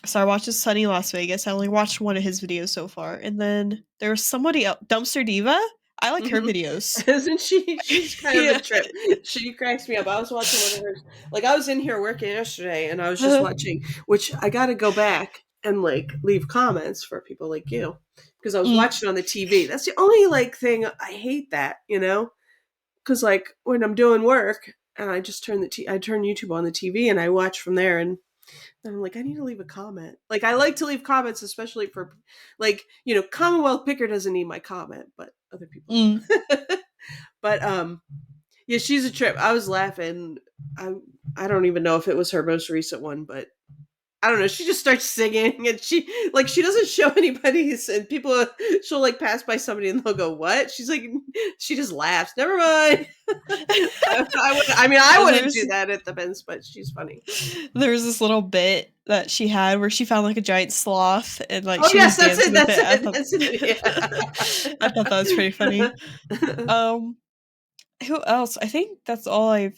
S1: so I watched his Sunny Las Vegas. I only watched one of his videos so far. And then there was somebody else, Dumpster Diva. I like her
S2: Hmm.
S1: videos.
S2: Isn't she? She's kind of a
S1: Yeah.
S2: trip. She cracks me up. I was watching one of hers. Like I was in here working yesterday, and I was just watching. Which I got to go back and like leave comments for people like you because I was
S1: Mm,
S2: watching on the TV. That's the only like thing I hate that. Because like when I'm doing work and I just I turn YouTube on the TV and I watch from there and I'm like, I need to leave a comment. Like, I like to leave comments, especially for, like, Commonwealth Picker doesn't need my comment, but other people
S1: mm.
S2: do. But yeah, she's a trip. I was laughing. I I don't even know if it was her most recent one, but I don't know. She just starts singing, and she doesn't show anybody's, and people she'll like pass by somebody and they'll go, "What?" She's like, she just laughs. Never mind. I wouldn't
S1: there's
S2: do that at the Benz, but she's funny.
S1: there's this little bit that she had where she found like a giant sloth and like
S2: Oh
S1: she was
S2: yes, that's
S1: dancing
S2: it.
S1: with
S2: That's
S1: it. I
S2: it.
S1: thought
S2: That's it.
S1: I thought that was pretty funny.
S2: Yeah.
S1: Um who else? I think that's all I'm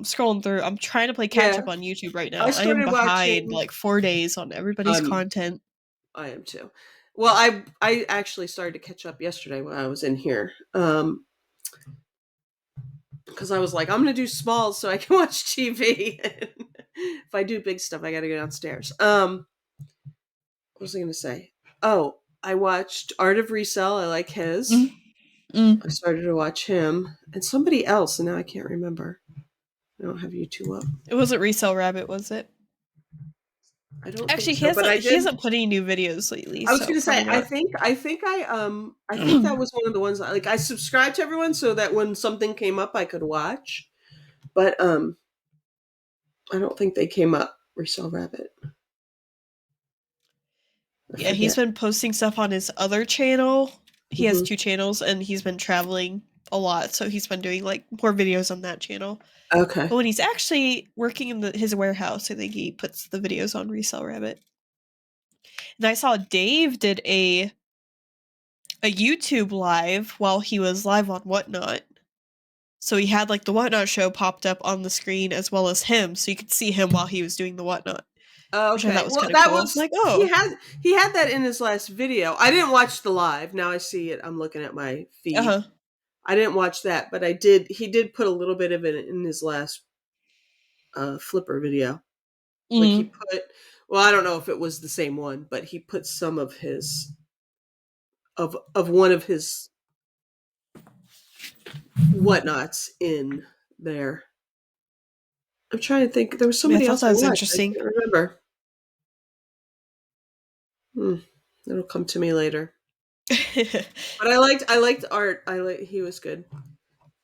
S1: scrolling through. I'm trying to play catch
S2: Yeah.
S1: up on YouTube right
S2: I
S1: now. I am
S2: started
S1: behind
S2: watching.
S1: like 4 days on everybody's
S2: Um,
S1: content.
S2: I am too. Well, I actually started to catch up yesterday when I was in here. Because I was like, I'm gonna do small so I can watch TV. If I do big stuff, I gotta go downstairs. What was I gonna say? Oh, I watched Art of Resell. I like his.
S1: Mhm. Mm.
S2: I started to watch him and somebody else, and now I can't remember. I don't have YouTube up.
S1: It wasn't Resell Rabbit, was it?
S2: I don't think
S1: Actually,
S2: so, but I
S1: he
S2: did.
S1: hasn't put any new videos lately,
S2: I was
S1: so
S2: gonna say,
S1: probably not.
S2: I think that was one of the ones like I subscribed to everyone so that when something came up, I could watch. But I don't think they came up. Resell Rabbit. I
S1: Yeah, he's
S2: forget.
S1: been posting stuff on his other channel. He has
S2: Hmm.
S1: 2 channels, and he's been traveling a lot, so he's been doing, like, more videos on that channel.
S2: Okay.
S1: But when he's actually working in his warehouse, I think he puts the videos on Resell Rabbit. And I saw Dave did a YouTube live while he was live on Whatnot. So he had, like, the Whatnot show popped up on the screen as well as him, so you could see him while he was doing the Whatnot, which I thought
S2: Okay.
S1: was
S2: Well,
S1: kinda
S2: that
S1: cool.
S2: was
S1: Like, "Oh,
S2: he had that in his last video. I didn't watch the live. Now I see it. I'm looking at my feed.
S1: uh-huh,
S2: I didn't watch that, but I did. He did put a little bit of it in his last Flipper video. Like he
S1: mhm."
S2: put. Well, I don't know if it was the same one, but he put some of his of one of his whatnots in there. I'm trying to think. There was
S1: Yeah, I
S2: somebody
S1: thought
S2: else
S1: that
S2: I
S1: was
S2: watched. I
S1: interesting.
S2: can't remember. Hmm. It'll come to me later. But I liked Art. He was good.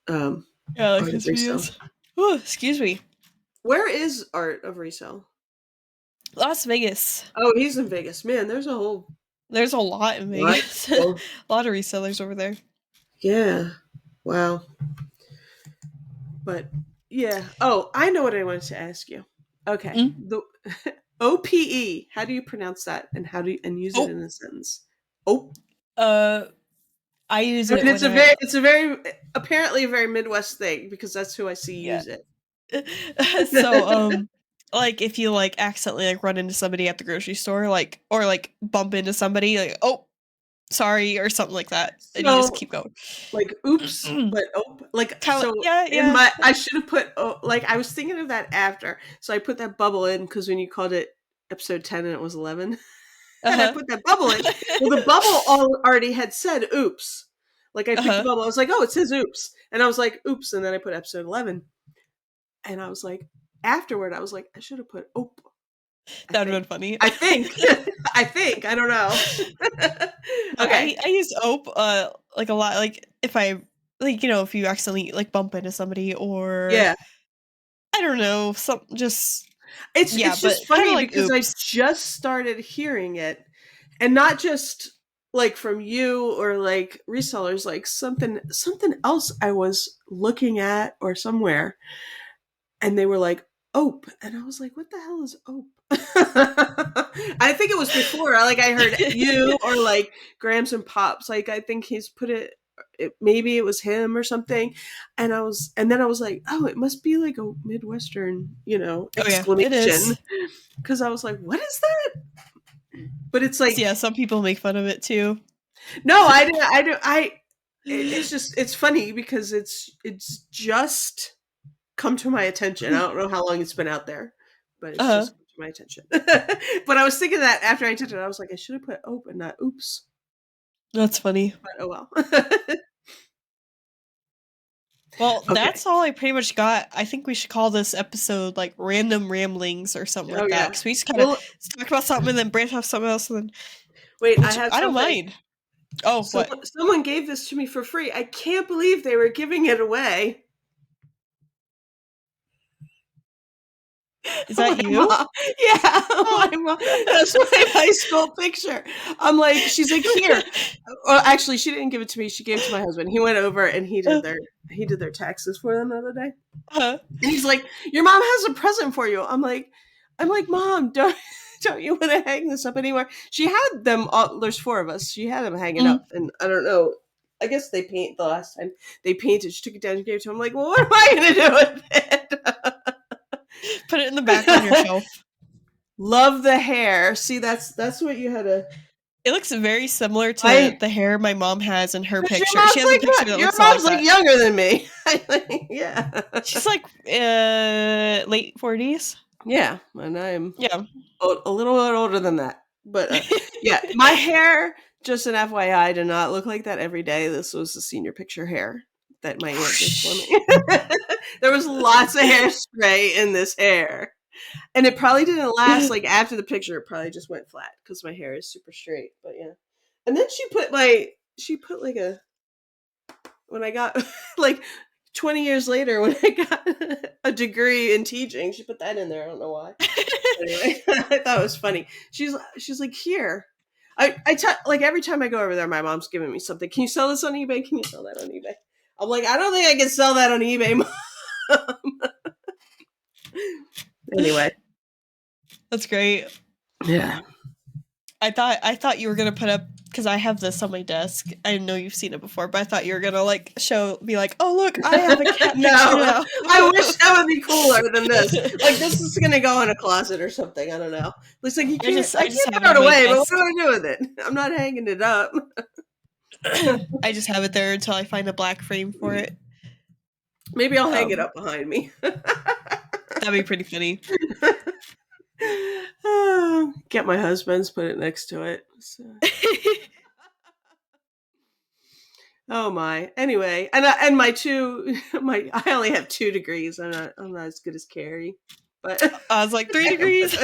S2: Um,
S1: Yeah, I like
S2: Art of
S1: his
S2: Resell.
S1: videos. Oh, excuse me.
S2: Where is Art of Resell?
S1: Las Vegas.
S2: Oh, he's in Vegas. Man, there's a whole
S1: There's a lot in
S2: lot of
S1: Vegas. A
S2: people.
S1: lot of resellers over there.
S2: Yeah. Wow. But yeah. Oh, I know what I wanted to ask you. Okay.
S1: Mm.
S2: The OPE. How do you pronounce that? And how do you and use it
S1: Oh,
S2: in a sentence? Oh,
S1: uh, I use
S2: I
S1: it
S2: mean
S1: when I
S2: it's a very apparently a very Midwest thing because that's who I see
S1: yeah.
S2: use it.
S1: So, like if you like accidentally like run into somebody at the grocery store, like or like bump into somebody, like oh sorry or something like that, and you just
S2: So
S1: keep going.
S2: like oops, but oh, like
S1: Kind of
S2: so
S1: yeah
S2: in
S1: yeah
S2: my I should have put oh, like I was thinking of that after, so I put that bubble in because when you called it episode 10 and it was 11, and I
S1: uh
S2: put that bubble in. Well, the bubble already had said oops. Like I picked the
S1: huh
S2: bubble, I was like, oh, it says oops, and I was like oops, and then I put episode 11, and I was like afterward, I was like I should have put oop. I
S1: that would have
S2: think.
S1: been funny.
S2: I think. I think. I don't know.
S1: Yeah,
S2: Okay.
S1: I use ope like a lot like if I like if you accidentally like bump into somebody or
S2: Yeah.
S1: I don't know some just yeah
S2: It's
S1: but
S2: just
S1: kind of
S2: funny
S1: like
S2: because I
S1: oops.
S2: just started hearing it, and not just like from you or like resellers, like something else I was looking at or somewhere, and they were like ope, and I was like, what the hell is ope? I think it was before like I heard you or like Grams and Pops, like I think he's put maybe it was him or something, and then I was like, oh, it must be like a Midwestern,
S1: Oh yeah, it
S2: exclamation,
S1: is.
S2: because I was like, what is that? But it's like,
S1: Yeah, some people make fun of it too.
S2: no, I didn't. I don't. It's just it's funny because it's just come to my attention. I don't know how long it's been out there, but it's
S1: Uh-huh.
S2: just come to my attention. But I was thinking that after I did it, I was like, I should have put open, not oops.
S1: That's funny.
S2: But oh well.
S1: Well,
S2: Okay.
S1: that's all I pretty much got. I think we should call this episode like random ramblings or something
S2: Oh
S1: like that
S2: yeah.
S1: because we just kind of
S2: Well,
S1: talk about something and then branch off something else, and then
S2: wait. I
S1: which
S2: have
S1: I don't
S2: something.
S1: mind. Oh, what
S2: Someone gave this to me for free. I can't believe they were giving it away.
S1: is that
S2: My
S1: you?
S2: mom, yeah, my
S1: Oh.
S2: mom. That's my high school picture. I'm like, she's like, here. Well, actually, she didn't give it to me. She gave it to my husband. He went over and he did their taxes for them the other day.
S1: Uh,
S2: And he's like, your mom has a present for you. I'm like, Mom, don't you want to hang this up anywhere? She had them. All, there's four of us. She had them hanging
S1: mm,
S2: up, and I don't know. I guess they paint the last time they painted. She took it down and gave it to him. I'm like, well, what am I going to do with
S1: put it in the back on your
S2: it?
S1: shelf.
S2: Love the hair. See, that's what you had to.
S1: It looks very similar to
S2: I
S1: the hair my mom has in her
S2: because your
S1: picture. She
S2: mom's
S1: has a
S2: like
S1: picture
S2: what?
S1: that
S2: Your
S1: looks a lot like
S2: mom's like
S1: that.
S2: younger than me. Yeah.
S1: She's like late 40s.
S2: Yeah, and I'm
S1: Yeah.
S2: a little bit older than that. But yeah, my hair. Just an FYI, do not look like that every day. This was the senior picture hair that my aunt did for me. There was lots of hairspray in this hair. And it probably didn't last, like, after the picture, it probably just went flat because my hair is super straight, but yeah. And then she put, like, when I got, like, 20 years later, when I got a degree in teaching, she put that in there, I don't know why. Anyway, I thought it was funny. She's like, "Here." Like, every time I go over there, my mom's giving me something. "Can you sell this on eBay? Can you sell that on eBay?" I'm like, "I don't think I can sell that on eBay, Mom." Anyway.
S1: That's great.
S2: Yeah.
S1: I thought you were gonna put up, because I have this on my desk. I know you've seen it before, but I thought you were gonna like be like, "Oh look, I have a cat
S2: No,
S1: picture now."
S2: I wish that would be cooler than this. Like, this is gonna go in a closet or something. I don't know. Looks like
S1: I just
S2: I
S1: have
S2: can't
S1: it
S2: throw
S1: on
S2: it
S1: my
S2: away, but what
S1: desk.
S2: do I do with it? I'm not hanging it up.
S1: I just have it there until I find a black frame for it.
S2: Maybe I'll hang it up behind me.
S1: That'd be pretty funny.
S2: Get my husband's, put it next to it. So. Oh my. Anyway, and my I only have 2 degrees. I'm not as good as Carrie, but
S1: I was like, 3
S2: I can
S1: degrees.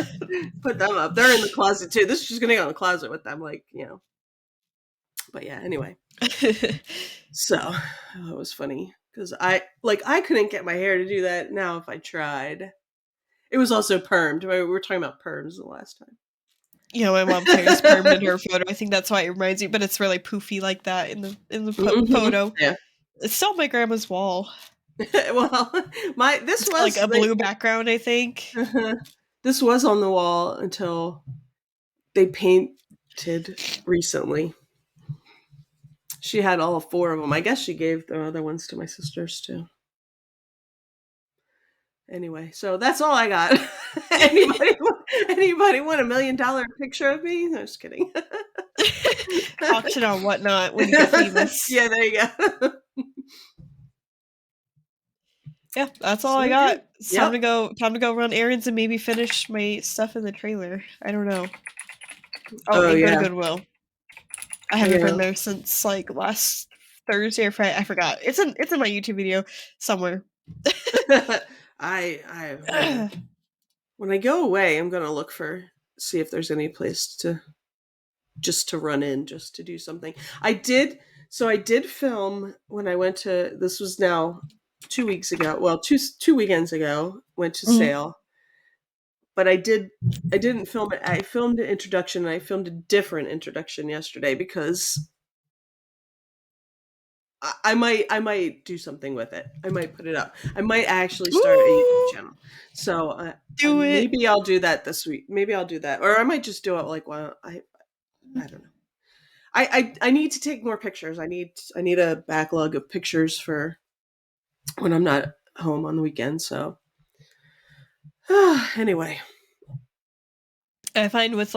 S2: put them up. They're in the closet too. This is just gonna go in the closet with them, like, But yeah. Anyway, so it was funny because I couldn't get my hair to do that. Now if I tried, it was also permed. We were talking about perms the last time.
S1: My mom's hair is permed in her photo. I think that's why it reminds you, but it's really poofy like that in the photo.
S2: Yeah.
S1: It's still on my grandma's wall.
S2: Well, this was
S1: like a blue background, I think.
S2: This was on the wall until they painted recently. She had all 4 of them. I guess she gave the other ones to my sisters too. Anyway, so that's all I got. Anybody want $1 million picture of me? No, just kidding.
S1: Auction on whatnot when you get famous.
S2: Yeah, there you go.
S1: Yeah, that's all I got. It's time to go run errands and maybe finish my stuff in the trailer. I don't know. And go to Goodwill. I haven't been there since like last Thursday or Friday. I forgot. It's in my YouTube video somewhere.
S2: When I go away, I'm gonna see if there's any place to run in, just to do something. I did film when I went to, this was now 2 weeks ago. Well, two weekends ago, went to sale. But I didn't film it. I filmed an introduction, and I filmed a different introduction yesterday because I might do something with it. I might put it up. I might actually start a YouTube channel. So maybe I'll do that this week. Maybe I'll do that, or I might just do it like I don't know. I need to take more pictures. I need a backlog of pictures for when I'm not home on the weekend. So anyway,
S1: I find with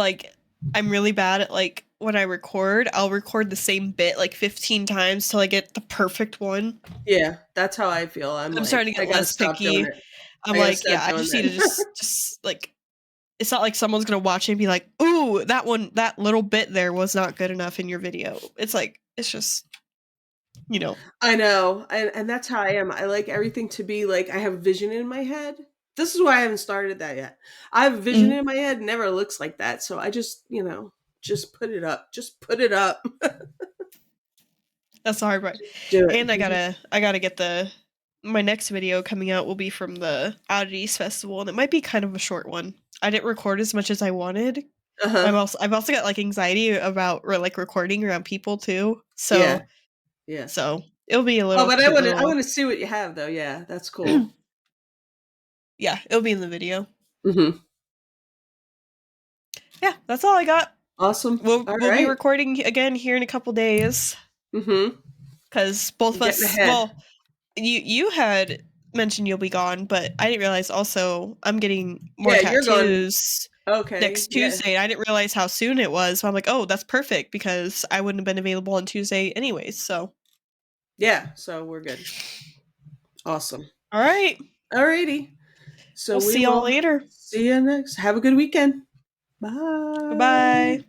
S1: I'm really bad at when I record, I'll record the same bit 15 times till I get the perfect one.
S2: Yeah, that's how I feel. I'm
S1: starting to get less picky. I'm I just need to just it's not like someone's gonna watch it and be like, "Ooh, that little bit there was not good enough in your video." It's just,
S2: I know, and that's how I am. I like everything to be I have vision in my head. This is why I haven't started that yet. I have vision in my head, never looks like that. So I just, just put it up. Just put it up.
S1: That's the hard part.
S2: Do it.
S1: And I gotta get my next video coming out will be from the Oddities Festival, and it might be kind of a short one. I didn't record as much as I wanted. I've also got anxiety about recording around people too. So
S2: yeah.
S1: So it'll be a little.
S2: Oh, but I want to see what you have though. Yeah, that's cool.
S1: Yeah, it'll be in the video.
S2: Mm-hmm.
S1: Yeah, that's all I got.
S2: Awesome.
S1: We'll be recording again here in a couple days.
S2: Mm-hmm.
S1: Because both of us. Well, you had mentioned you'll be gone, but I didn't realize also I'm getting more tattoos next Tuesday. And I didn't realize how soon it was. So I'm like, oh, that's perfect because I wouldn't have been available on Tuesday anyways. So
S2: yeah, so we're good. Awesome.
S1: All right.
S2: Alrighty. So
S1: we'll see y'all later.
S2: See you next. Have a good weekend. Bye.
S1: Bye.